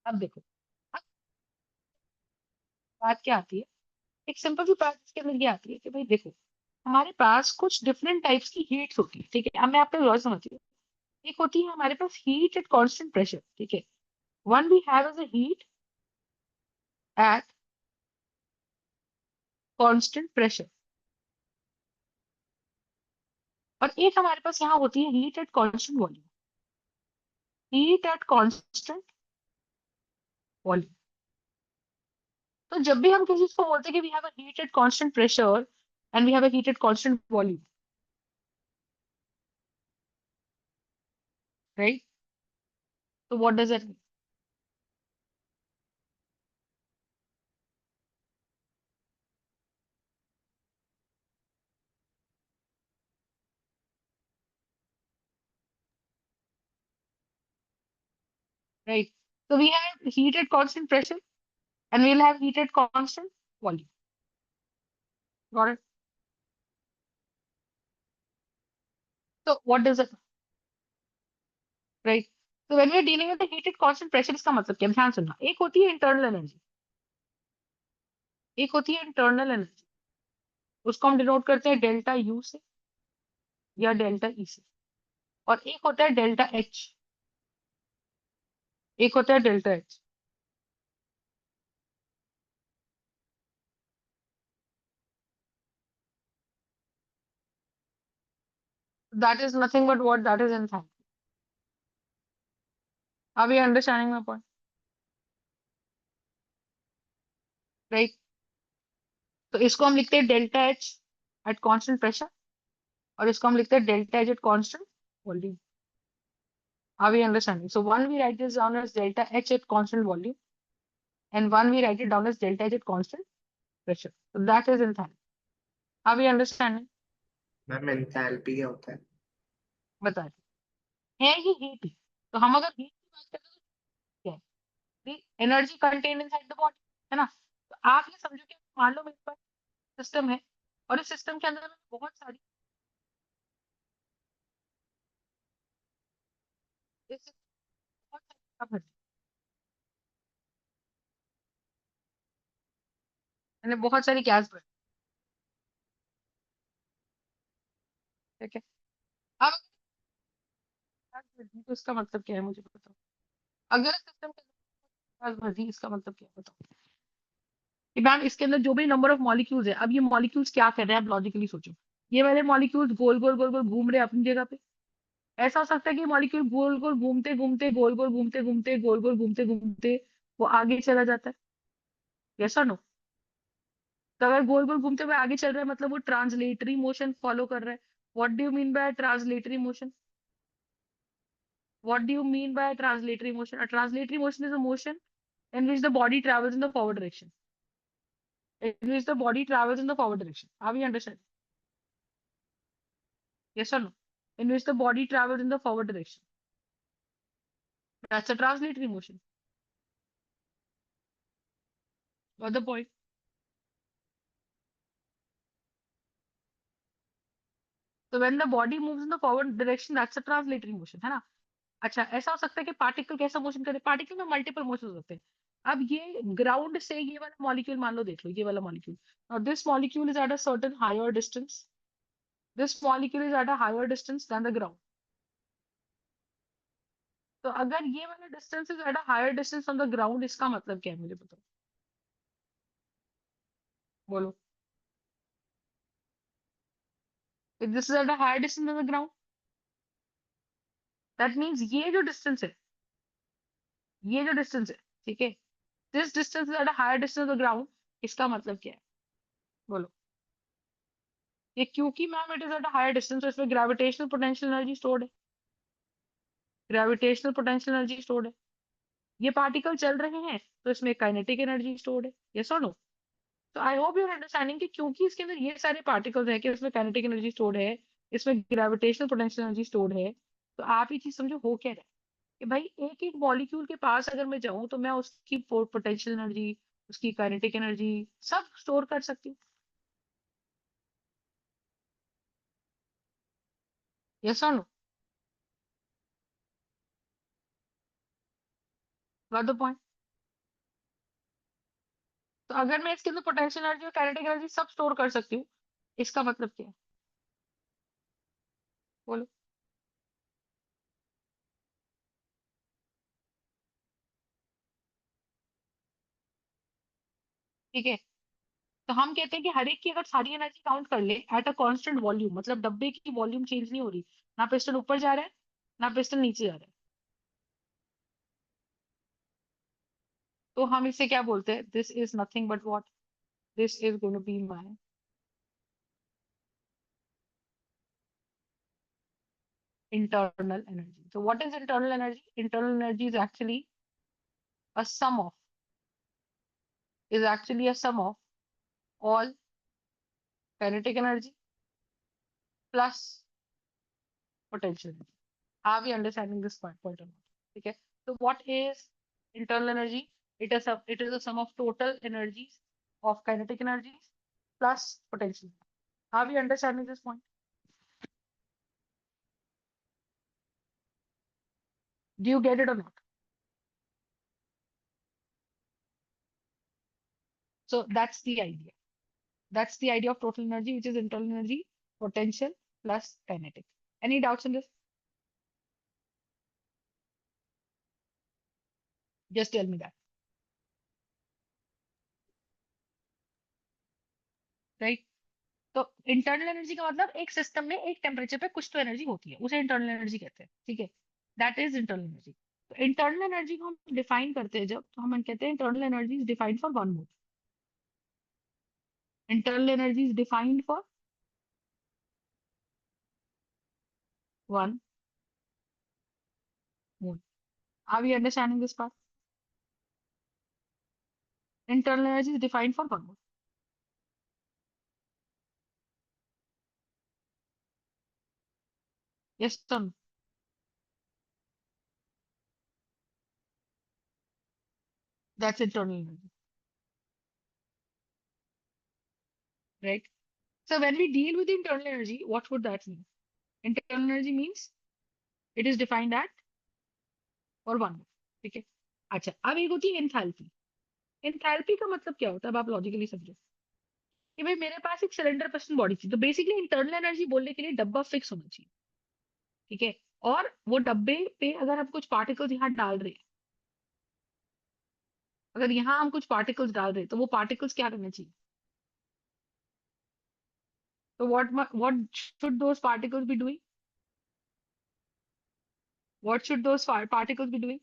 अब देखो, अब बात क्या आती है? एक सिंपल सी बात इसके अंदर ये आती है कि भाई देखो, हमारे पास कुछ डिफरेंट टाइप्स की हीट्स होती है. ठीक है, अब मैं आपको और समझती हूँ. एक होती है हमारे पास हीट एट कांस्टेंट प्रेशर. ठीक है, one we have as a heat at constant pressure. और एक हमारे पास यहाँ होती है heat at constant volume. Heat at constant volume. तो जब भी हम किसी चीज को बोलते हैं कि we have a heat at constant pressure and we have a heat at constant volume, right, तो what does it mean? right? So we have heat at constant pressure and we'll have heat at constant volume. Got it? So what does it, right? So when we're dealing with the heat at constant pressure, इसका मतलब क्या है? ध्यान सुनना, एक होती है इंटरनल एनर्जी, एक होती है इंटरनल एनर्जी, उसको हम डिनोट करते हैं डेल्टा यू से या डेल्टा ई से, और एक होता है डेल्टा एच, एक होता है delta H. That is nothing but what? That is enthalpy. Are we understanding my point? Right? तो इसको हम लिखते हैं delta H eight constant pressure और इसको हम लिखते हैं delta H eight constant volume. Are we understanding? So one we write this down as delta H at constant volume, and one we write it down as delta H at constant pressure. So that is enthalpy. Are we understanding? Ma'am enthalpy क्या होता है? बता रहे है ये हीट. तो हम अगर हीट की बात करें तो क्या है? Energy contain inside the body, है ना? तो आप ये समझो कि मान लो मेरे पास सिस्टम है और इस सिस्टम के अंदर बहुत सारी इस बहुत सारी मैंने बहुत सारी गैस भरी. ठीक है. अब गैस भर दी तो इसका मतलब क्या है मुझे बताओ. अगर सिस्टम के अंदर गैस भर दी इसका मतलब क्या है बताओ कि मैम इसके अंदर जो भी नंबर ऑफ मॉलिक्यूल्स है, अब ये मॉलिक्यूल्स क्या कर रहे हैं, आप लॉजिकली सोचो. ये वाले मॉलिक्यूल्स गोल गोल गोल गोल घूम रहे हैं अपनी जगह पे. ऐसा हो सकता है कि मॉलिक्यूल गोल गोल घूमते घूमते गोल गोल घूमते घूमते गोल गोल घूमते घूमते वो आगे चला जाता है. यस और नो? तो अगर गोल गोल घूमते हुए आगे चल रहा है मतलब वो ट्रांसलेटरी मोशन फॉलो कर रहा है. What do you mean bye translatory motion? What do you mean by translatory motion? A translatory motion is a motion in which the body travels in the forward direction. In which the body travels in the forward direction. Are we understand? Yes or no? In which the body travels in the forward direction. That's a translatory motion. Got the point? So when the body moves in the forward direction, that's a translatory motion, है ना? अच्छा, ऐसा हो सकता है कि पार्टिकल कैसा मोशन करे. पार्टिकल में मल्टीपल मोशन होते हैं. अब ये ग्राउंड से ये वाला मॉलिक्यूल मान लो, देख लो ये वाला molecule. Now this molecule is at a certain higher distance. This molecule is at a higher distance than the ground. तो अगर ये वाला distance is at a higher distance from the ground, इसका मतलब क्या है मुझे बताओ. बोलो. If this is at a higher distance from the ground, that means ये जो डिस्टेंस है, ये जो डिस्टेंस है, ठीक है, this distance is at a higher distance from the ground. इसका मतलब क्या है? बोलो. ये क्योंकि ma'am it is at a higher distance तो इसमें ग्रेविटेशनल पोटेंशियल एनर्जी स्टोर्ड है. ग्रेविटेशनल पोटेंशियल एनर्जी स्टोर्ड है. ये पार्टिकल चल रहे हैं तो इसमें काइनेटिक एनर्जी स्टोर्ड है. यस और नो? तो I hope you are understanding कि क्योंकि इसके अंदर ये सारे पार्टिकल्स हैं कि इसमें काइनेटिक एनर्जी स्टोर्ड है, इसमें ग्रेविटेशनल पोटेंशियल एनर्जी स्टोर्ड है. तो आप ये चीज समझो हो क्या रहा है कि भाई एक एक मॉलिक्यूल के पास अगर मैं जाऊं तो मैं उसकी पोटेंशियल एनर्जी, उसकी काइनेटिक एनर्जी सब स्टोर कर सकती हूँ. यस और नो? Got the point? तो अगर मैं इसके अंदर पोटेंशियल एनर्जी और काइनेटिक एनर्जी सब स्टोर कर सकती हूँ, इसका मतलब क्या है? बोलो. ठीक है. तो हम कहते हैं कि हर एक की अगर सारी एनर्जी काउंट कर ले एट अ कांस्टेंट वॉल्यूम, मतलब डब्बे की वॉल्यूम चेंज नहीं हो रही, ना पिस्टन ऊपर जा रहा है ना पिस्टन नीचे जा रहा है, तो हम इसे क्या बोलते हैं? This is nothing but what? This is going to be my internal energy. So what is internal energy? Internal energy a sum of is actually a sum of all kinetic energy plus potential energy. Are we understanding this point or not? ठीक है. So what is internal energy? It is a sum of total energies of kinetic energies plus potential. Are we understanding this point? Do you get it or not? So that's the idea. That's the idea of total energy, which is internal energy, potential plus kinetic. Any doubts in this? Just tell me that. Right? तो इंटरनल एनर्जी का मतलब एक सिस्टम में एक टेम्परेचर पे कुछ तो एनर्जी होती है, उसे इंटरनल एनर्जी कहते हैं, ठीक है? That is internal energy. तो इंटरनल एनर्जी को हम डिफाइन करते हैं जब, तो हम कहते हैं internal energy is defined for one mole. Internal energy is defined for one mole. Are we understanding this part? Internal energy is defined for one mole. Yes sir? That's internal energy, right? So when we deal with internal energy, what would that mean? Internal energy means it is defined at or one mole, ठीक है? अच्छा, अब एक होती है एंथैल्पी। एंथैल्पी का मतलब क्या होता है, अब आप लॉजिकली समझो कि भाई मेरे पास एक सिलेंडर पिस्टन बॉडी थी, तो बेसिकली इंटरनल एनर्जी बोलने के लिए डब्बा फिक्स होना चाहिए, ठीक है? और वो डब्बे पे अगर हम कुछ पार्टिकल्स यहाँ डाल रहे हैं, अगर यहाँ हम कुछ पार्टिकल्स डाल रहे हैं, तो वो पार्टिकल्स क्या करना चाहिए? तो what should those particles be doing? What should those particles be doing?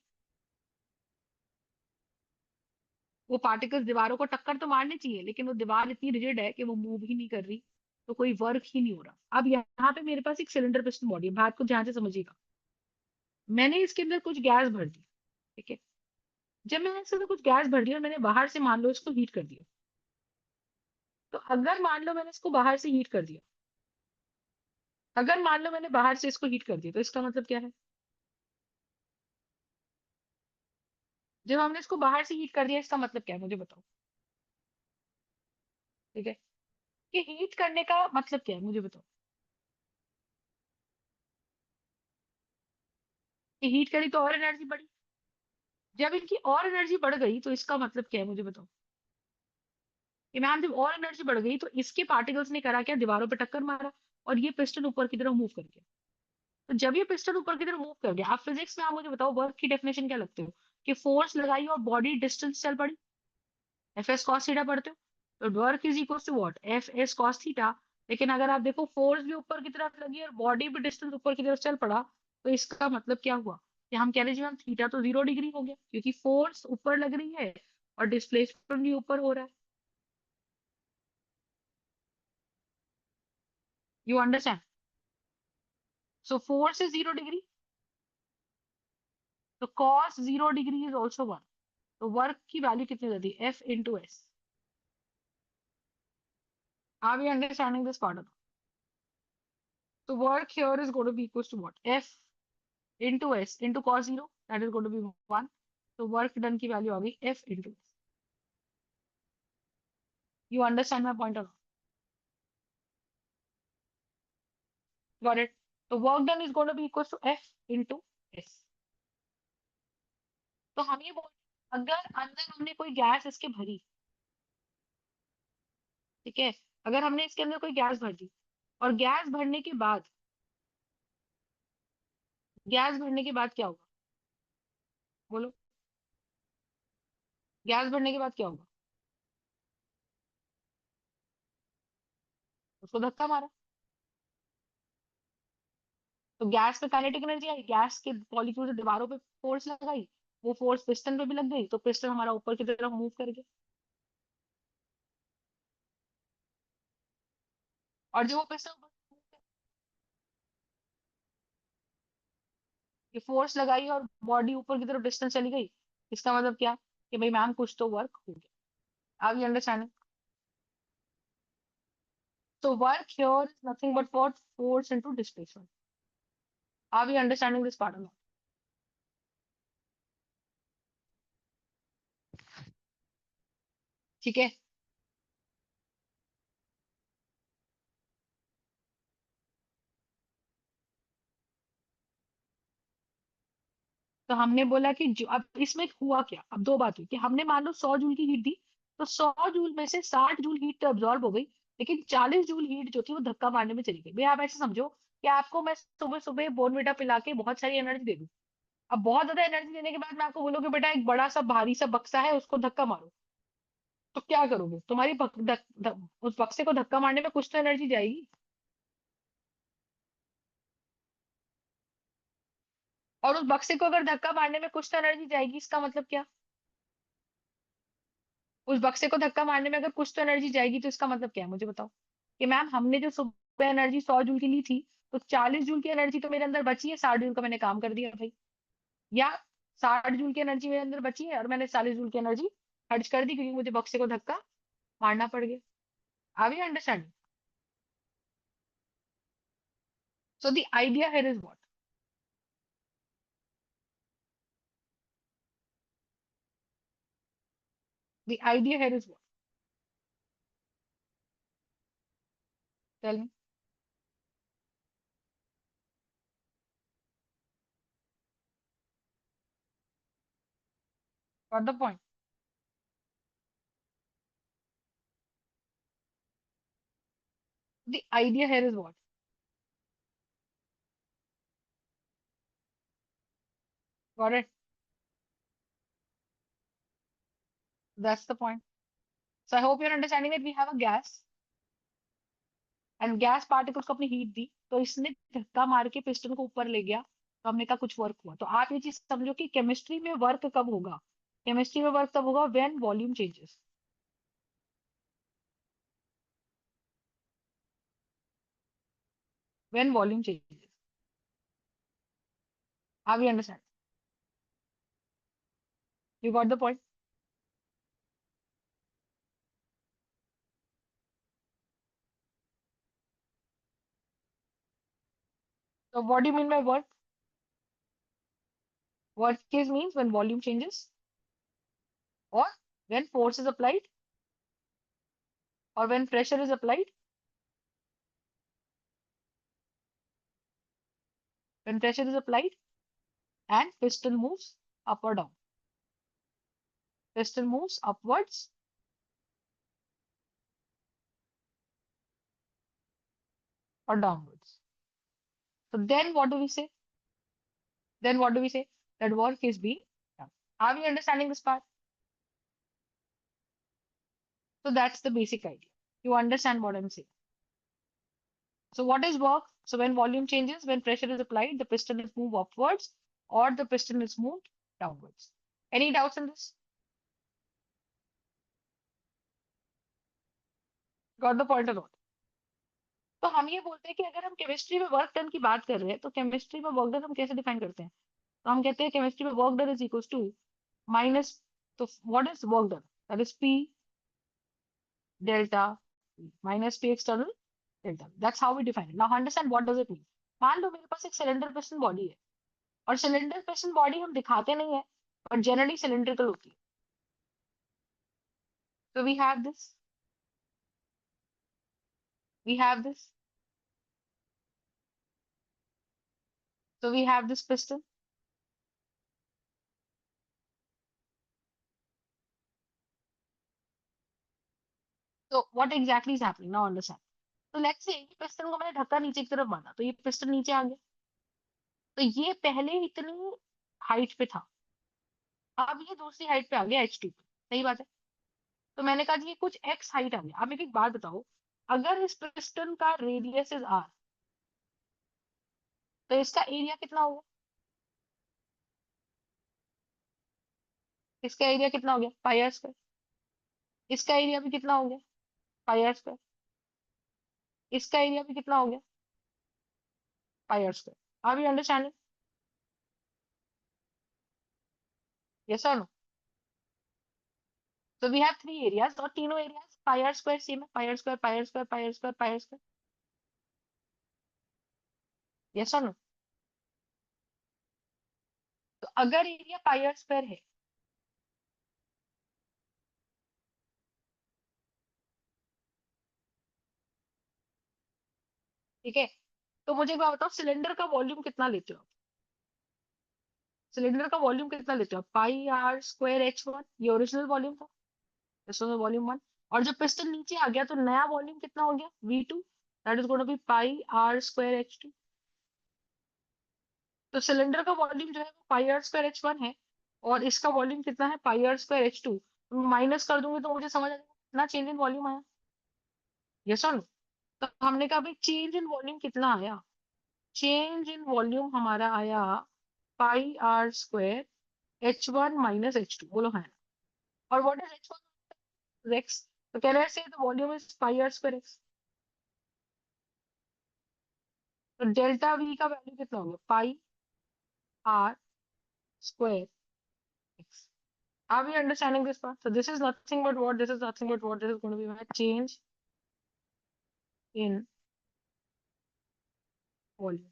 वो पार्टिकल्स दीवारों को टक्कर तो मारनी चाहिए, लेकिन वो दीवार इतनी रिजिड है कि वो मूव ही नहीं कर रही, तो कोई वर्क ही नहीं हो रहा। अब यहाँ पे मेरे पास एक सिलेंडर पिस्टन बॉडी है, बात को ध्यान से समझिएगा। मैंने इसके अंदर कुछ गैस भर दी, ठीक है? जब मैंने इसके अंदर कुछ गैस भर दी और मैंने बाहर से मान लो इसको हीट कर दिया, तो अगर मान लो मैंने इसको बाहर से हीट कर दिया, अगर मान लो मैंने बाहर से इसको हीट कर दिया, तो इसका मतलब क्या है? जब हमने इसको बाहर से हीट कर दिया, इसका मतलब क्या है, मुझे बताओ, ठीक है? कि हीट करने का मतलब क्या है, मुझे बताओ। कि हीट करी तो और एनर्जी बढ़ी, जब इनकी और एनर्जी बढ़ गई तो इसका मतलब क्या है, मुझे बताओ। कि मैम जब और एनर्जी बढ़ गई तो इसके पार्टिकल्स ने करा क्या, दीवारों पे टक्कर मारा, और ये पिस्टन ऊपर की तरफ मूव कर गया। तो जब ये पिस्टन ऊपर की तरफ मूव कर गया, आप फिजिक्स में आप मुझे बताओ वर्क की डेफिनेशन क्या लगते हो? कि फोर्स लगाई और बॉडी डिस्टेंस चल पड़ी, एफ एस कॉस थीटा पढ़ते हो? तो work is equal to what, F S cos theta. लेकिन अगर आप देखो फोर्स भी ऊपर की तरफ लगी और बॉडी भी डिस्टेंस ऊपर की तरफ चल पड़ा, तो इसका मतलब क्या हुआ? कि हम कह रहे हैं जी मैम थीटा तो 0 डिग्री हो गया, क्योंकि फोर्स ऊपर लग रही है और डिस्प्लेसमेंट भी ऊपर हो रहा है। You understand? So force is 0 degree, तो cos 0 डिग्री इज ऑल्सो 1। तो वर्क की वैल्यू कितनी रहती है, F into S. Are we understanding this part? तो work here is going to be equal to what, F into S into cos 0, that is going to be 1। तो वर्क डन की वैल्यू आ गई F into S. You understand my point? Got it? तो work done is going to be equal to F into S. तो हम ये बोल, अगर अंदर हमने कोई गैस इसके भरी, ठीक है? अगर हमने इसके अंदर कोई गैस भर दी, और गैस भरने के बाद क्या होगा, बोलो? गैस भरने के बाद क्या होगा? उसको धक्का मारा, तो गैस में काइनेटिक एनर्जी आई, गैस के मॉलिक्यूल से दीवारों पे फोर्स लगाई, वो फोर्स पिस्टन पे भी लग गई, तो पिस्टन हमारा ऊपर की तरफ मूव कर गया। और जो वो पिस्टन ये फोर्स लगाई और बॉडी ऊपर की तरफ डिस्टेंस चली गई, इसका मतलब क्या? कि भाई मैम कुछ तो वर्क हो गया। Are you understanding? So work here is nothing but what, force into displacement. Are we understanding this part or not? ठीक है। तो हमने बोला कि जो अब इसमें हुआ क्या, अब दो बात हुई कि हमने मान लो 100 जूल की हीट दी, तो 100 जूल में से 60 जूल हीट तो एब्जॉर्ब हो गई, लेकिन 40 जूल हीट जो थी वो धक्का मारने में चली गई। भाई आप ऐसे समझो कि आपको मैं सुबह सुबह बोर्नविटा पिला के बहुत सारी एनर्जी दे दूं। अब बहुत ज्यादा एनर्जी देने के बाद मैं आपको बोलूं कि बेटा एक बड़ा सा भारी सा बक्सा है उसको धक्का मारो, तो क्या करोगे? तुम्हारी उस बक्से को धक्का मारने में कुछ तो एनर्जी जाएगी। और उस बक्से को अगर धक्का मारने में कुछ तो एनर्जी जाएगी, इसका मतलब क्या? उस बक्से को धक्का मारने में अगर कुछ तो एनर्जी जाएगी तो इसका मतलब क्या है, मुझे बताओ। कि मैम हमने जो सुबह एनर्जी 100 जूल की ली थी, तो 40 जूल की एनर्जी तो मेरे अंदर बची है, 60 जूल का मैंने काम कर दिया भाई। या 60 जूल की एनर्जी मेरे अंदर बची है और मैंने 40 जूल की एनर्जी खर्च कर दी क्योंकि मुझे बक्से को धक्का मारना पड़ गया। Are you understanding? So the idea here is what? The idea here is what? Tell me. What the point? The idea here is what? Got it? That's the point. So I hope you're understanding that we have a gas and gas particles को अपनी हीट दी, तो इसने धक्का मार के पिस्टन को ऊपर ले गया, तो हमने कहा कुछ वर्क हुआ। तो आप ये चीज समझो कि केमिस्ट्री में वर्क कब होगा? केमिस्ट्री में वर्क तब होगा when volume changes. When volume changes. Are we understand? You got the point? तो what do you mean by work? Work case means when volume changes, और व्हेन फोर्स इज अप्लाइड, और when pressure is applied. When pressure is applied and piston moves up or down. Piston moves upwards or downwards. So then what do we say? Then what do we say? That work is being done. Are we understanding this part? So that's the basic idea. You understand what I'm saying. So what is work? So when volume changes, when pressure is applied, the piston is moved upwards or the piston is moved downwards. Any doubts in this? Got the point or not? तो हम ये बोलते हैं कि अगर हम केमिस्ट्री में वर्क डन की बात कर रहे हैं, तो केमिस्ट्री में वर्क डन हम कैसे डिफाइन करते हैं? तो हम कहते हैं केमिस्ट्री में work done is equal to minus, तो what is work done? That is P delta minus P external delta. That's how we define it. Now understand what does it mean. मान लो मेरे पास एक सिलेंडर पिस्टन बॉडी है, और सिलेंडर पिस्टन बॉडी हम दिखाते नहीं है, पर जनरली सिलेंड्रिकल होती है। तो we have this so we have this piston. So what exactly is happening now? Understand? तो लेट्स से ये पिस्टन को मैंने धक्का नीचे की तरफ मारा, तो ये पिस्टन नीचे आ गया। तो ये पहले इतनी हाइट पे था, अब ये दूसरी हाइट पे आ गया, H2 पे। सही बात है। तो मैंने कहा जी ये कुछ x हाइट आ गया। अब मेरे को एक बात बताओ, अगर इस पिस्टन का रेडियस इज r, तो इसका एरिया कितना होगा? इसका एरिया कितना हो गया? पाई आर स्क्वायर। इसका एरिया भी कितना हो गया? पाई आर स्क्वायर। इसका एरिया भी कितना हो गया? पाई r square. Are you understanding? Yes और नो? तो वी हैव थ्री एरियाज, और तीनों areas pi r square same है, pi r square, pi r square, pi r square, pi r square. Yes और नो? तो अगर एरिया पाई आर स्क्वायर है, ठीक है। तो मुझे एक बात बताओ, सिलेंडर का वॉल्यूम कितना लेते हो आप? सिलेंडर का वॉल्यूम कितना लेते हो आप? पाई आर स्क्वायर एच वन, ये ओरिजिनल वॉल्यूम था, दिस वाज वॉल्यूम वन। और जब पिस्टन नीचे आ गया तो नया वॉल्यूम कितना हो गया? V2, that is going to be pi r square h two. तो सिलेंडर का वॉल्यूम जो है वो pi r square h one है, और इसका वॉल्यूम कितना है? Pi r square h two. Minus कर दूंगी तो मुझे समझ आ जाएगा कितना change in volume yes. Or और नो? तो हमने कहा भाई चेंज इन वॉल्यूम कितना आया? चेंज इन वॉल्यूम हमारा आया pi r square h one minus h two. बोलो है ना? और what is h one? X. तो can I say the volume is pi r square x. तो डेल्टा वी का वैल्यू कितना हो गया? पाई आर square x. Are we understanding this part? So this is nothing but what? This is nothing but what? This is going to be my change in volume.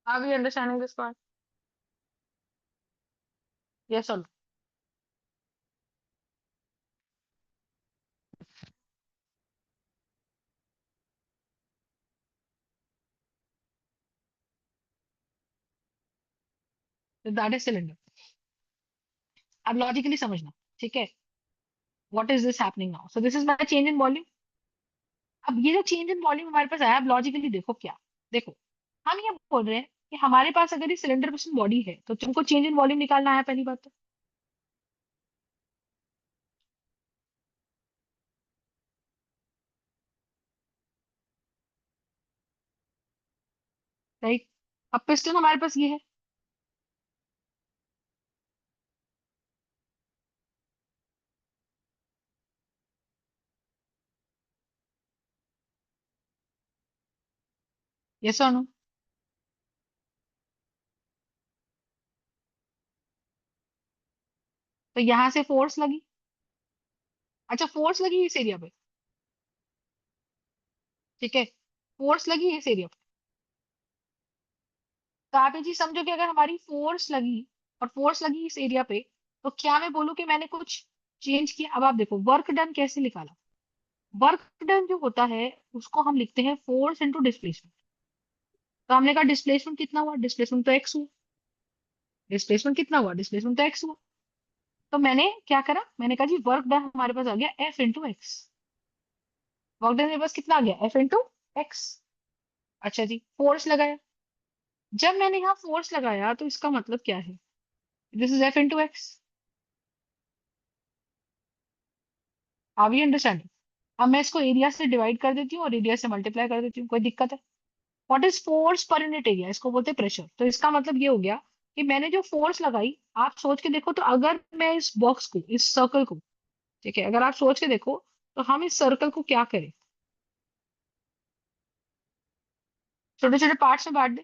Are we understanding this part? Yes or no? So that is cylinder. अब logically समझना, ठीक है? What is this happening now? So this is my change in volume. अब ये जो change in volume हमारे पास आया, अब logically देखो क्या? देखो, हम ये बोल रहे हैं कि हमारे पास अगर ये सिलेंडर पिस्टन बॉडी है तो तुमको चेंज इन वॉल्यूम निकालना है, पहली बात तो। राइट? अब पिस्टन हमारे पास ये है, यस और नो? तो यहाँ से फोर्स लगी। अच्छा, फोर्स लगी इस एरिया पे, ठीक है? फोर्स लगी इस एरिया पे। तो आप ये चीज समझो कि अगर हमारी फोर्स लगी और फोर्स लगी इस एरिया पे, तो क्या मैं बोलूं कि मैंने कुछ चेंज किया? अब आप देखो वर्क डन कैसे निकाला। वर्क डन जो होता है उसको हम लिखते हैं फोर्स इंटू डिस्प्लेसमेंट। तो हमने कहा डिस्प्लेसमेंट कितना हुआ? डिस्प्लेसमेंट तो एक्स हुआ। डिस्प्लेसमेंट कितना हुआ? डिस्प्लेसमेंट तो एक्स हुआ। तो मैंने क्या करा? मैंने कहा जी वर्क डन हमारे पास आ गया F into x. Work done मेरे पास कितना आ गया? F into x. अच्छा जी, फोर्स लगाया। जब मैंने यहाँ फोर्स लगाया तो इसका मतलब क्या है? This is F into X. Are we understanding? अब मैं इसको एरिया से डिवाइड कर देती हूँ और एरिया से मल्टीप्लाई कर देती हूँ, कोई दिक्कत है? What is force per unit area? इसको बोलते हैं प्रेशर। तो इसका मतलब ये हो गया कि मैंने जो फोर्स लगाई, आप सोच के देखो, तो अगर मैं इस बॉक्स को, इस सर्कल को, ठीक है, अगर आप सोच के देखो तो हम इस सर्कल को क्या करें? छोटे छोटे पार्ट्स में बांट दें।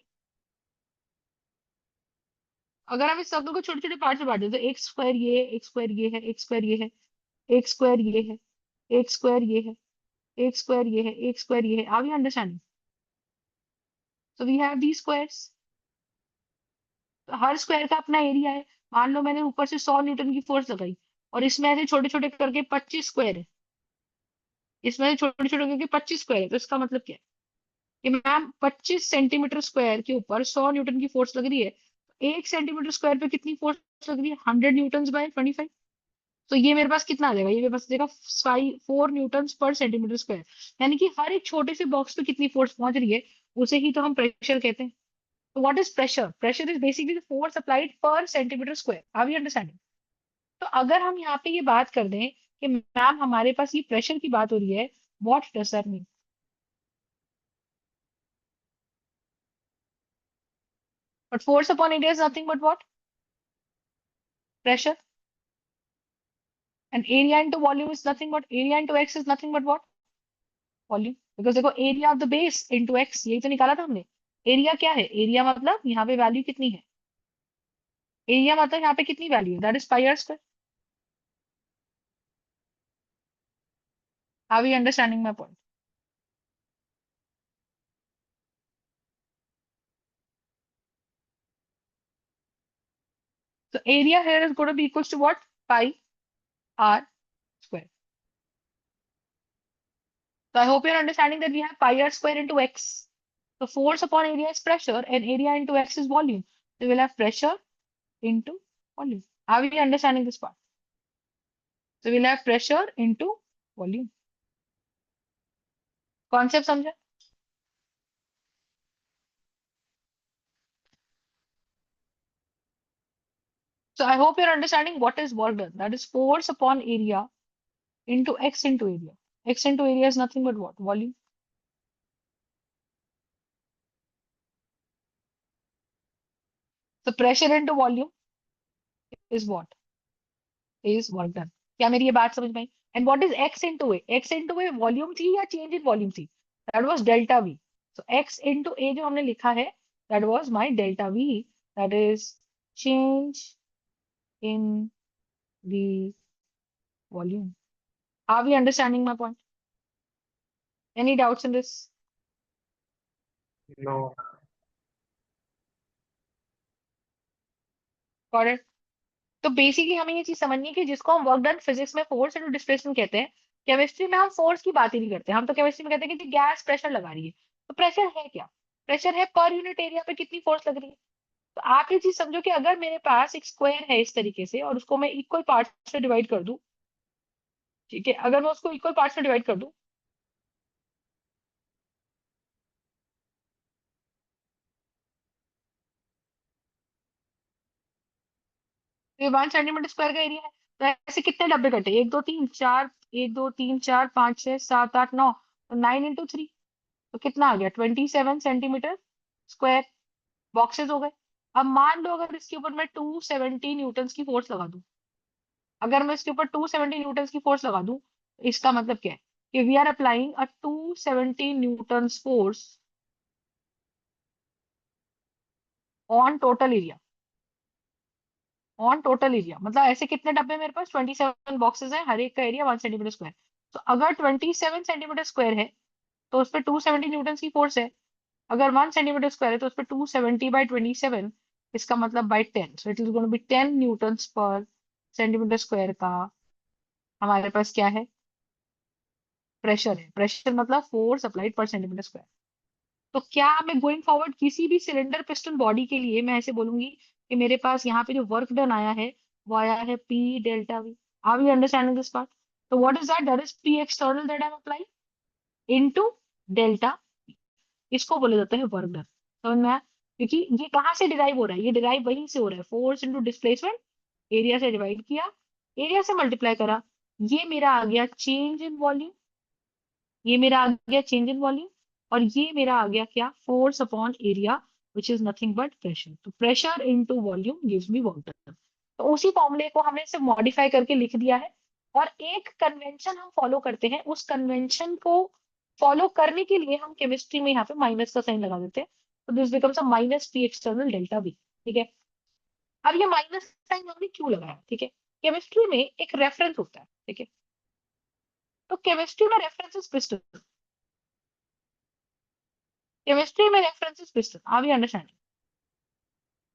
अगर हम इस सर्कल को छोटे छोटे पार्ट्स में बांट दें तो एक स्क्वायर ये, एक स्क्वायर ये है, एक स्क्वायर ये है, एक स्क्वायर ये है, एक स्क्वायर ये है, एक स्क्वायर ये है, एक स्क्वायर ये है। Are we understanding? So we have the squares. तो हर स्क्वायर का अपना एरिया है। मान लो मैंने ऊपर से 100 न्यूटन की फोर्स लगाई, और इसमें ऐसे छोटे छोटे करके 25 स्क्वायर है। इसमें से छोटे छोटे करके 25 स्क्वायर है। तो इसका मतलब क्या है कि मैम 25 सेंटीमीटर स्क्वायर के ऊपर 100 न्यूटन की फोर्स लग रही है। तो 1 सेंटीमीटर स्क्वायर पे कितनी फोर्स लग रही है? 100 न्यूटन बाय 25। तो ये मेरे पास कितना आ जाएगा? ये मेरे पास आ जाएगा 4 न्यूटन पर सेंटीमीटर स्क्वायर। यानी कि हर एक छोटे से बॉक्स पे कितनी फोर्स पहुंच रही है, उसे ही तो हम प्रेशर कहते हैं। तो what is pressure? Pressure is basically the force applied per centimetre square. Are we understanding? तो अगर हम यहाँ पे ये बात कर दें कि मैम हमारे पास ये प्रेशर की बात हो रही है, what does that mean? But force upon area is nothing but what? Pressure. And area into volume is nothing but, area into x is nothing but what? Volume. Because देखो area of the base into x, यही तो निकाला था हमने। एरिया क्या है? एरिया मतलब यहाँ पे वैल्यू कितनी है? एरिया मतलब यहाँ पे कितनी वैल्यू है? That is pi r square. Are we understanding my point? So area here is going to be equals to what? Pi r square. So I hope you're understanding that we have pi r square into x. So force upon area is pressure and area into x is volume. So we'll have pressure into volume. Are we understanding this part? So we'll have pressure into volume. Concept समझा? So I hope you're understanding what is work done. That is force upon area into x into area. X into area is nothing but what? Volume. So pressure into volume is what? Is work done. क्या मेरी ये बात समझ में आई? And what is x into a? X into a volume थी या change in volume थी? That was delta V. So x into a जो हमने लिखा है, that was my delta V. That is change in the volume. Are we understanding my point? Any doubts in this? No. Got it? तो बेसिकली हमें ये चीज समझनी है कि जिसको हम वर्क डन फिजिक्स में फोर्स इनटू डिस्प्लेसमेंट कहते हैं, केमिस्ट्री में हम फोर्स की बात ही नहीं करते। हम तो केमिस्ट्री में कहते हैं कि गैस प्रेशर लगा रही है। तो प्रेशर है क्या? प्रेशर है पर यूनिट एरिया पे कितनी फोर्स लग रही है। तो आप ये चीज समझो कि अगर मेरे पास एक स्क्वायर है इस तरीके से और उसको मैं इक्वल पार्ट्स में डिवाइड कर दूं, ठीक है, अगर मैं उसको इक्वल पार्ट्स में डिवाइड कर दूं, तो ये 1 सेंटीमीटर स्क्वायर का एरिया है। तो ऐसे कितने डब्बे कटे? एक दो तीन चार, एक दो तीन चार पाँच छह सात आठ नौ, तो 9 into 3, तो कितना आ गया? 27 सेंटीमीटर स्क्वायर बॉक्सेस हो गए। अब मान लो अगर इसके ऊपर मैं 270 न्यूटन की फोर्स लगा दूं, अगर मैं इसके ऊपर 270 न्यूटन की फोर्स लगा दूं, तो इसका मतलब क्या है कि we are applying a 270 newton force on total area. On total area मतलब ऐसे कितने डब्बे मेरे पास? 27 बॉक्सेस हैं, हर एक का एरिया 1 सेंटीमीटर स्क्वायर। तो अगर 27 सेंटीमीटर स्क्वायर है तो उस पर 270 न्यूटन की फोर्स है। अगर 1 सेंटीमीटर स्क्वायर है तो उस पर 270/27, इसका मतलब by 10, so it is going to be 10 newton per centimetre square का हमारे पास क्या है? प्रेशर है। प्रेशर मतलब force applied per centimetre square. तो क्या मैं गोइंग फॉरवर्ड किसी भी सिलेंडर पिस्टन बॉडी के लिए मैं ऐसे बोलूंगी कि मेरे पास यहाँ पे जो वर्क डन आया है वो आया है P delta V? Are we understanding this part? तो what is that? That is P external that I am applying into delta, इसको बोले जाते हैं वर्क डन। समझ में आया? क्योंकि ये कहाँ से डिराइव हो रहा है? ये डिराइव वहीं से हो रहा है, फोर्स इनटू डिस्प्लेसमेंट, एरिया से डिवाइड किया, एरिया से मल्टीप्लाई करा, ये मेरा आ गया चेंज इन वॉल्यूम, ये मेरा आ गया चेंज इन वॉल्यूम, और ये मेरा आ गया क्या? Force upon area which is nothing but pressure. तो pressure into volume gives me work done. तो उसी फॉर्मूले को हमने सिर्फ मॉडिफाई करके लिख दिया है। और एक कन्वेंशन हम फॉलो करते हैं, उस कन्वेंशन को फॉलो करने के लिए हम केमिस्ट्री में यहाँ पे माइनस का साइन लगा देते हैं। तो this becomes a minus P external delta B. ठीक है, अब ये माइनस साइन हमने क्यों लगाया? ठीक है, केमिस्ट्री में एक रेफरेंस होता है। ठीक है, तो केमिस्ट्री में रेफरेंस पिस्टन, केमिस्ट्री में reference piston. Are we understanding?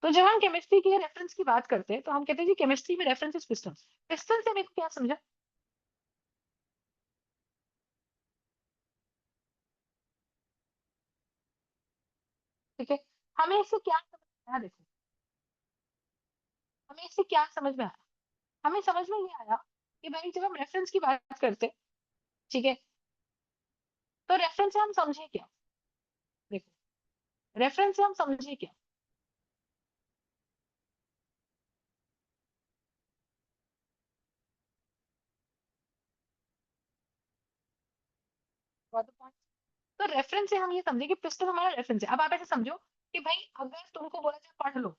तो जब हम केमिस्ट्री के रेफरेंस की बात करते हैं तो हम कहते हैं कि केमिस्ट्री में रेफरेंस पिस्टन। पिस्टन से मेरे को क्या समझा? ठीक है, हमें इससे क्या समझ में आया? देखो, हमें इससे क्या समझ में आया? हमें समझ में ये आया कि भाई जब हम रेफरेंस की बात करते हैं, ठीक है, तो रेफरेंस से हम समझे क्या? देखो, रेफरेंस से हम समझे क्या? Got the point? तो रेफरेंस से हम ये समझे कि पिस्टन हमारा रेफरेंस है। अब आप ऐसे समझो कि भाई अगर तुमको बोला जाए पढ़ लो,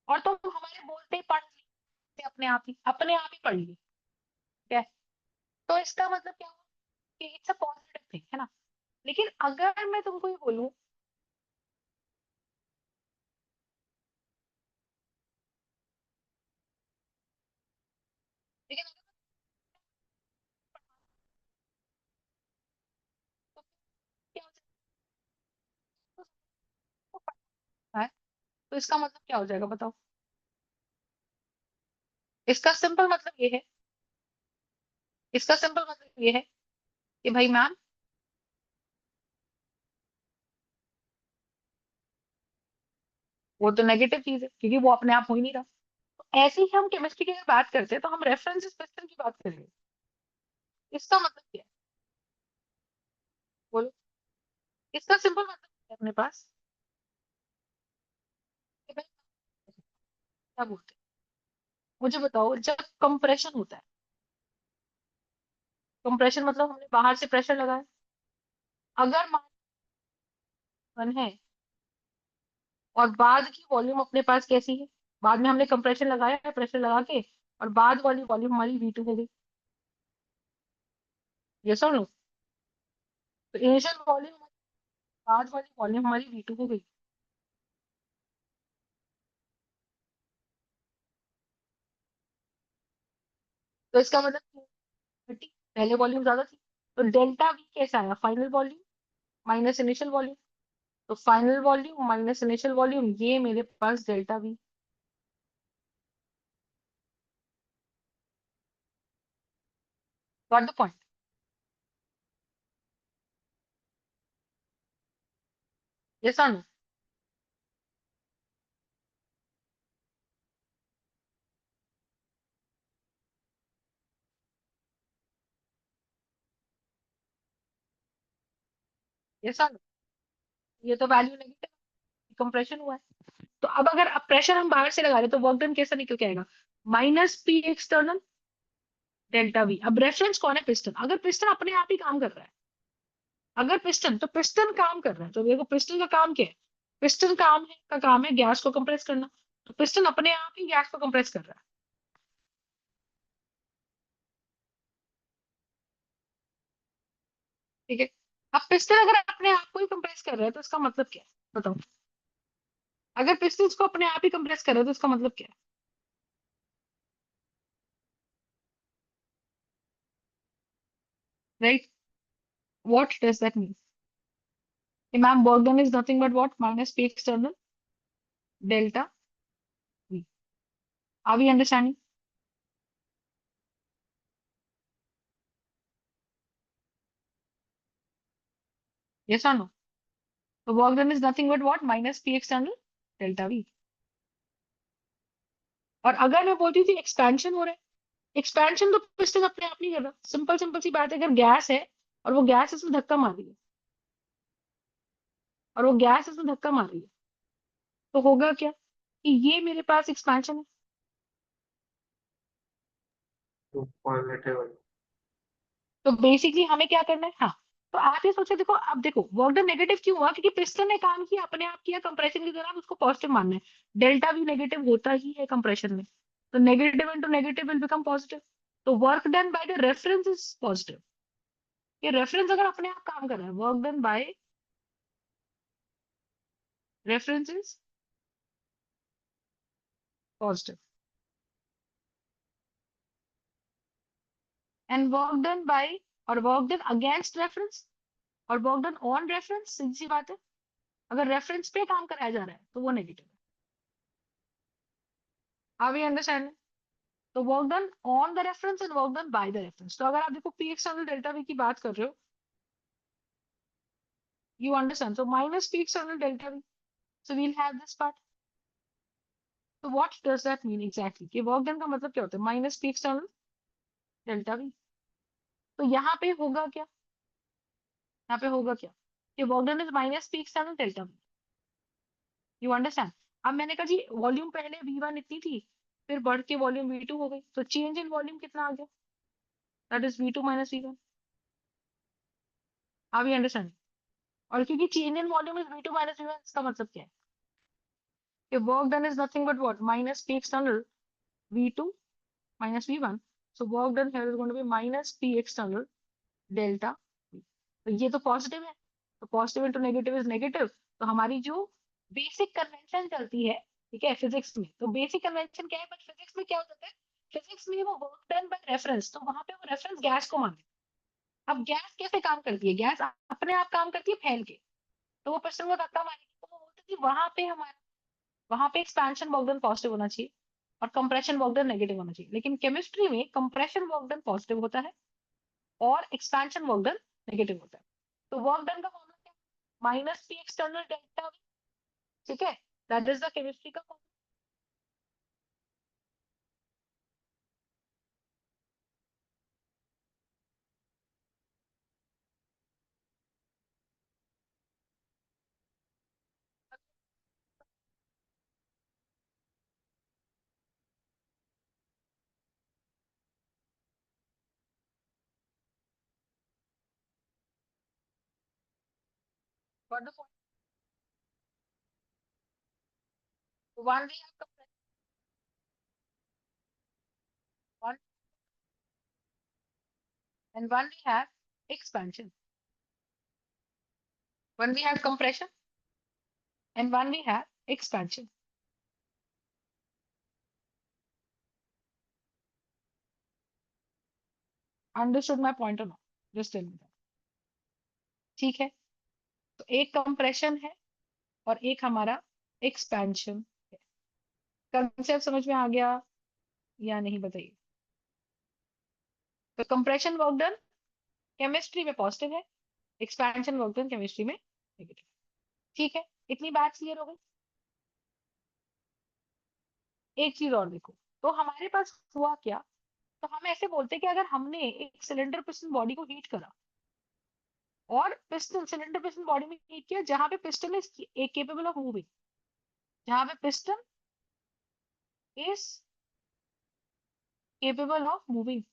और तुम हमारे बोलते ही पढ़ लिए, अपने आप ही पढ़ लिए, ठीक है, तो इसका मतलब क्या हुआ कि इट्स अ पॉजिटिव थिंग, है ना? लेकिन अगर मैं तुमको ये बोलूं, लेकिन अगर तो क्या हो जाएगा? तो पढ़ना है, तो इसका मतलब क्या हो जाएगा बताओ? इसका सिंपल मतलब ये है, इसका सिंपल मतलब ये है कि भाई मैम, वो तो नेगेटिव चीज है क्योंकि वो अपने आप हो ही नहीं रहा। तो ऐसे ही हम केमिस्ट्री की अगर बात करते हैं तो हम रेफरेंस पिस्टन की बात करेंगे। इसका मतलब क्या है? बोलो। इसका सिंपल मतलब है अपने पास कि भाई क्या बोलते हैं, मुझे बताओ जब कंप्रेशन होता है, कंप्रेशन मतलब हमने बाहर से प्रेशर लगाया, अगर मान है और बाद की वॉल्यूम अपने पास कैसी है, बाद में हमने कंप्रेशन लगाया है प्रेशर लगा के, और बाद वाली वॉल्यूम हमारी V2 हो गई। ये सुन लो, तो इनिशियल वॉल्यूम, बाद वाली वॉल्यूम हमारी V2 हो गई। तो इसका मतलब 30, पहले वॉल्यूम ज्यादा थी, तो डेल्टा V कैसा आया, final volume minus initial volume. तो final volume minus initial volume, ये मेरे पास delta V। Got the point? Yes और नो? यस और नो? ये तो वैल्यू नेगेटिव, कंप्रेशन हुआ है। तो अब अगर अब प्रेशर हम बाहर से लगा रहे हैं तो वर्क डन कैसा निकल के आएगा, minus P external delta V। अब रेफरेंस कौन है, पिस्टन। अगर पिस्टन अपने आप ही काम कर रहा है, अगर पिस्टन, तो पिस्टन काम कर रहा है, तो देखो पिस्टन का काम क्या है, पिस्टन का काम है गैस को कंप्रेस करना। तो पिस्टन अपने आप ही गैस को कंप्रेस कर रहा है। ठीक है। अब पिस्टन अगर अपने आप को ही कंप्रेस कर रहा है तो इसका मतलब क्या है बताओ। अगर पिस्टन को अपने आप ही कंप्रेस कर रहा है तो इसका मतलब क्या है, right? What does that mean? Ma'am work done is nothing but what, minus P external delta V। Are we understanding? Yes और नो? तो work done is nothing but what, minus P external delta V। और अगर मैं बोलती थी एक्सपेंशन हो रहा है, एक्सपेंशन तो पिस्टन अपने आप नहीं कर रहा। सिंपल सिंपल सी बात है, अगर गैस है और वो गैस इसमें धक्का मार रही है, और वो गैस इसमें धक्का मार रही है, तो होगा क्या कि ये मेरे पास एक्सपेंशन है। तो पॉजिटिव। तो बेसिकली हमें क्या करना है, हाँ। तो आप ये सोचो, देखो अब देखो वर्क डन नेगेटिव क्यों हुआ, क्योंकि पिस्टन ने काम किया अपने आप किया, कंप्रेशन के दौरान उसको पॉजिटिव मानना है। डेल्टा V नेगेटिव होता ही है कंप्रेशन में, तो negative into negative will become positive. तो work done by the reference is positive. ये रेफरेंस अगर अपने आप काम कर रहा है, work done by reference is positive, and work done by, और वर्क डन अगेंस्ट रेफरेंस, और वर्क डन ऑन रेफरेंस, सीधी सी बात है। अगर रेफरेंस पे काम कराया जा रहा है तो वो नेगेटिव है। Are we understand? तो work done on the reference and work done by the reference. तो अगर आप देखो पी एक्सटर्नल डेल्टा वी की बात कर रहे हो, you understand, so minus P external delta we, so we'll have this part. तो what does that mean exactly, कि वर्क डन का मतलब क्या होता है, minus P external delta we. तो यहाँ पे होगा क्या, यहाँ पे होगा क्या कि work done is minus P external delta we. You understand? अब मैंने कहा जी वॉल्यूम पहले V1 इतनी थी, फिर बढ़ के वॉल्यूम V2 हो गई, तो चेंज इन वॉल्यूम कितना आ गया, that is V2 minus V1। Are we understand? और क्योंकि change in volume is V2 minus V1, इसका मतलब क्या है कि work done is nothing but what, minus P external V2 minus V1. So work done here is going to be minus P external delta V. तो ये तो पॉजिटिव है, तो positive into negative is negative. तो हमारी जो बेसिक कन्वेंशन चलती है, ठीक है, फिजिक्स में, तो बेसिक कन्वेंशन क्या है, बट फिजिक्स में क्या हो जाता है, फिजिक्स में वो वर्क डन बाय रेफरेंस, तो वहां पे वो रेफरेंस गैस को माने। अब गैस कैसे काम करती है, गैस अपने आप काम करती है फैल के, तो वो पिस्टन को धक्का मारेगी, तो वो बोलते हैं कि वहां पे हमारा, वहां पे एक्सपेंशन वर्क डन पॉजिटिव होना चाहिए और कंप्रेशन वर्क डन नेगेटिव होना चाहिए। लेकिन केमिस्ट्री में कंप्रेशन वर्क डन पॉजिटिव होता है और एक्सपेंशन वर्क डन नेगेटिव होता है। तो वर्क डन का फॉर्मूला क्या, माइनस पी एक्सटर्नल डेल्टा, ठीक है, That is the chemistry का formula. Got the point? One we have compression, one and one we have expansion. One we have compression and one we have expansion. Understood my point or not? Just tell me that. ठीक है, तो एक कंप्रेशन है और एक हमारा एक्सपेंशन है. कंसेप्ट समझ में आ गया या नहीं बताइए? तो कंप्रेशन वर्क डन केमिस्ट्री में पॉजिटिव है, एक्सपेंशन वर्क डन केमिस्ट्री में नेगेटिव. ठीक है, इतनी बात क्लियर हो गई. एक चीज और देखो, तो हमारे पास हुआ क्या, तो हम ऐसे बोलते हैं कि अगर हमने एक सिलेंडर पिस्टन बॉडी को हीट करा और पिस्टन सिलेंडर पिस्टन बॉडी में हीट किया जहां पे piston is capable of moving, जहां पे piston is capable of moving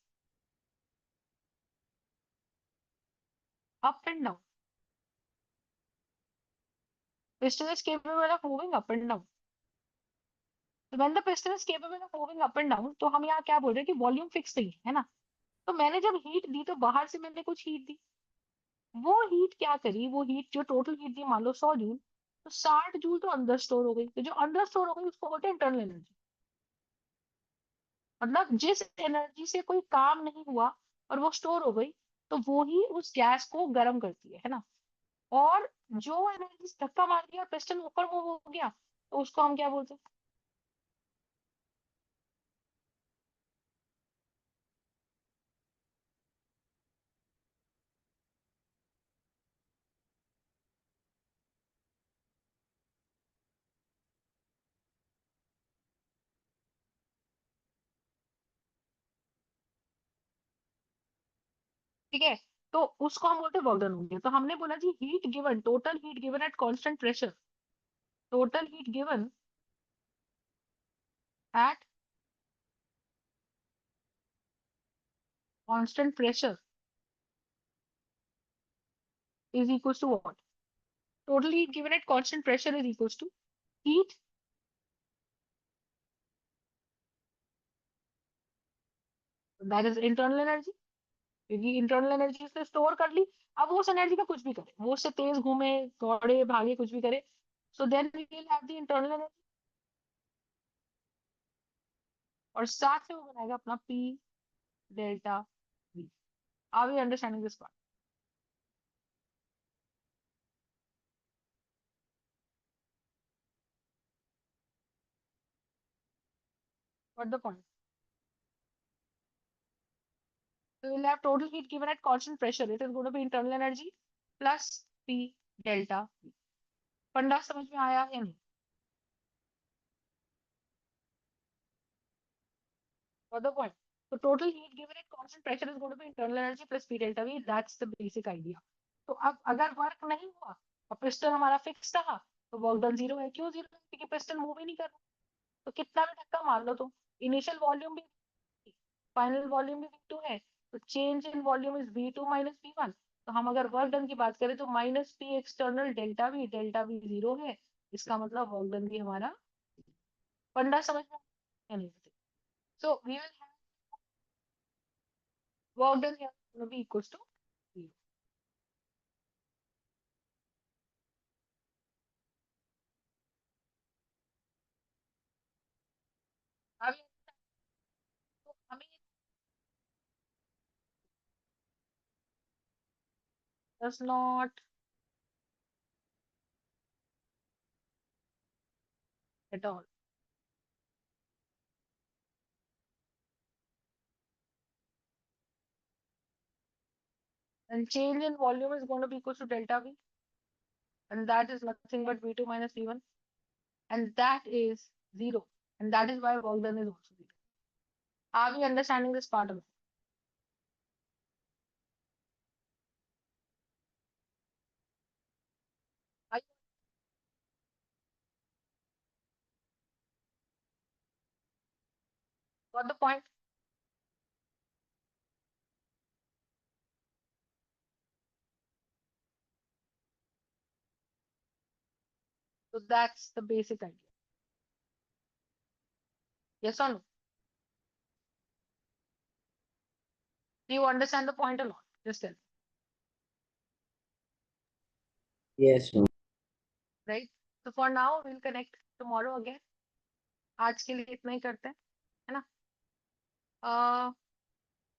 up and down, piston is capable of moving up and down. So when the piston is capable of moving up and down, तो हम यहाँ क्या बोल रहे हैं कि वॉल्यूम फिक्स नहीं है ना. तो मैंने जब हीट दी तो बाहर से मैंने कुछ हीट दी, वो हीट क्या करी, वो हीट जो टोटल हीट दी मान लो 100 जूल, तो 60 जूल तो अंदर स्टोर हो गई. तो जो अंदर स्टोर हो गई उसको बोलते हैं इंटरनल एनर्जी. मतलब जिस एनर्जी से कोई काम नहीं हुआ और वो स्टोर हो गई, तो वो ही उस गैस को गर्म करती है ना. और जो एनर्जी धक्का मार दिया पिस्टन ऊपर मूव हो गया, तो उसको हम क्या बोलते हैं? ठीक है, तो उसको हम बोलते हैं वर्क डन हो गया. तो हमने बोला जी heat given, total heat given at constant pressure, total heat given at constant pressure is equal to what? Total heat given at constant pressure is equal to heat, that is internal energy, क्योंकि इंटरनल एनर्जी उसने स्टोर कर ली. अब वो उस एनर्जी का कुछ भी करे, वो उससे तेज घूमे दौड़े भागे कुछ भी करे, so then we will have the internal energy. और साथ में वो बनाएगा अपना P delta V. Are we understanding this part? What the point? So we'll have total heat given at constant pressure. It is going to be internal energy plus P delta V. फंडा समझ में आया या नहीं? Got the point? So total heat given at constant pressure is going to be internal energy plus P delta V. That's the basic idea. तो अब अगर वर्क नहीं हुआ और पिस्टन हमारा फिक्स रहा, तो वर्क डन जीरो है. क्यों जीरो है? क्योंकि पिस्टन मूव ही नहीं कर रहा. तो कितना भी धक्का मार लो, तो इनिशियल वॉल्यूम भी फाइनल वॉल्यूम भी V2 है, तो change in volume is V2 minus V1. तो हम अगर वर्क डन की बात करें तो minus P external delta we zero है. इसका मतलब वर्क डन भी हमारा. फंडा समझ में आया नहीं? So we will have work done here be equals to 0. अब तो हमें does not at all. And change in volume is going to be equal to delta V, and that is nothing but V2 minus V1. and that is 0. And that is why work done is also 0. Are we understanding this part of it? Are you got the point? So that's the basic idea. Yes or no? Do you understand the point or not? Just tell me, Yes, ma'am. right? So for now, we'll connect tomorrow again. आज के लिए इतना ही करते हैं, है ना?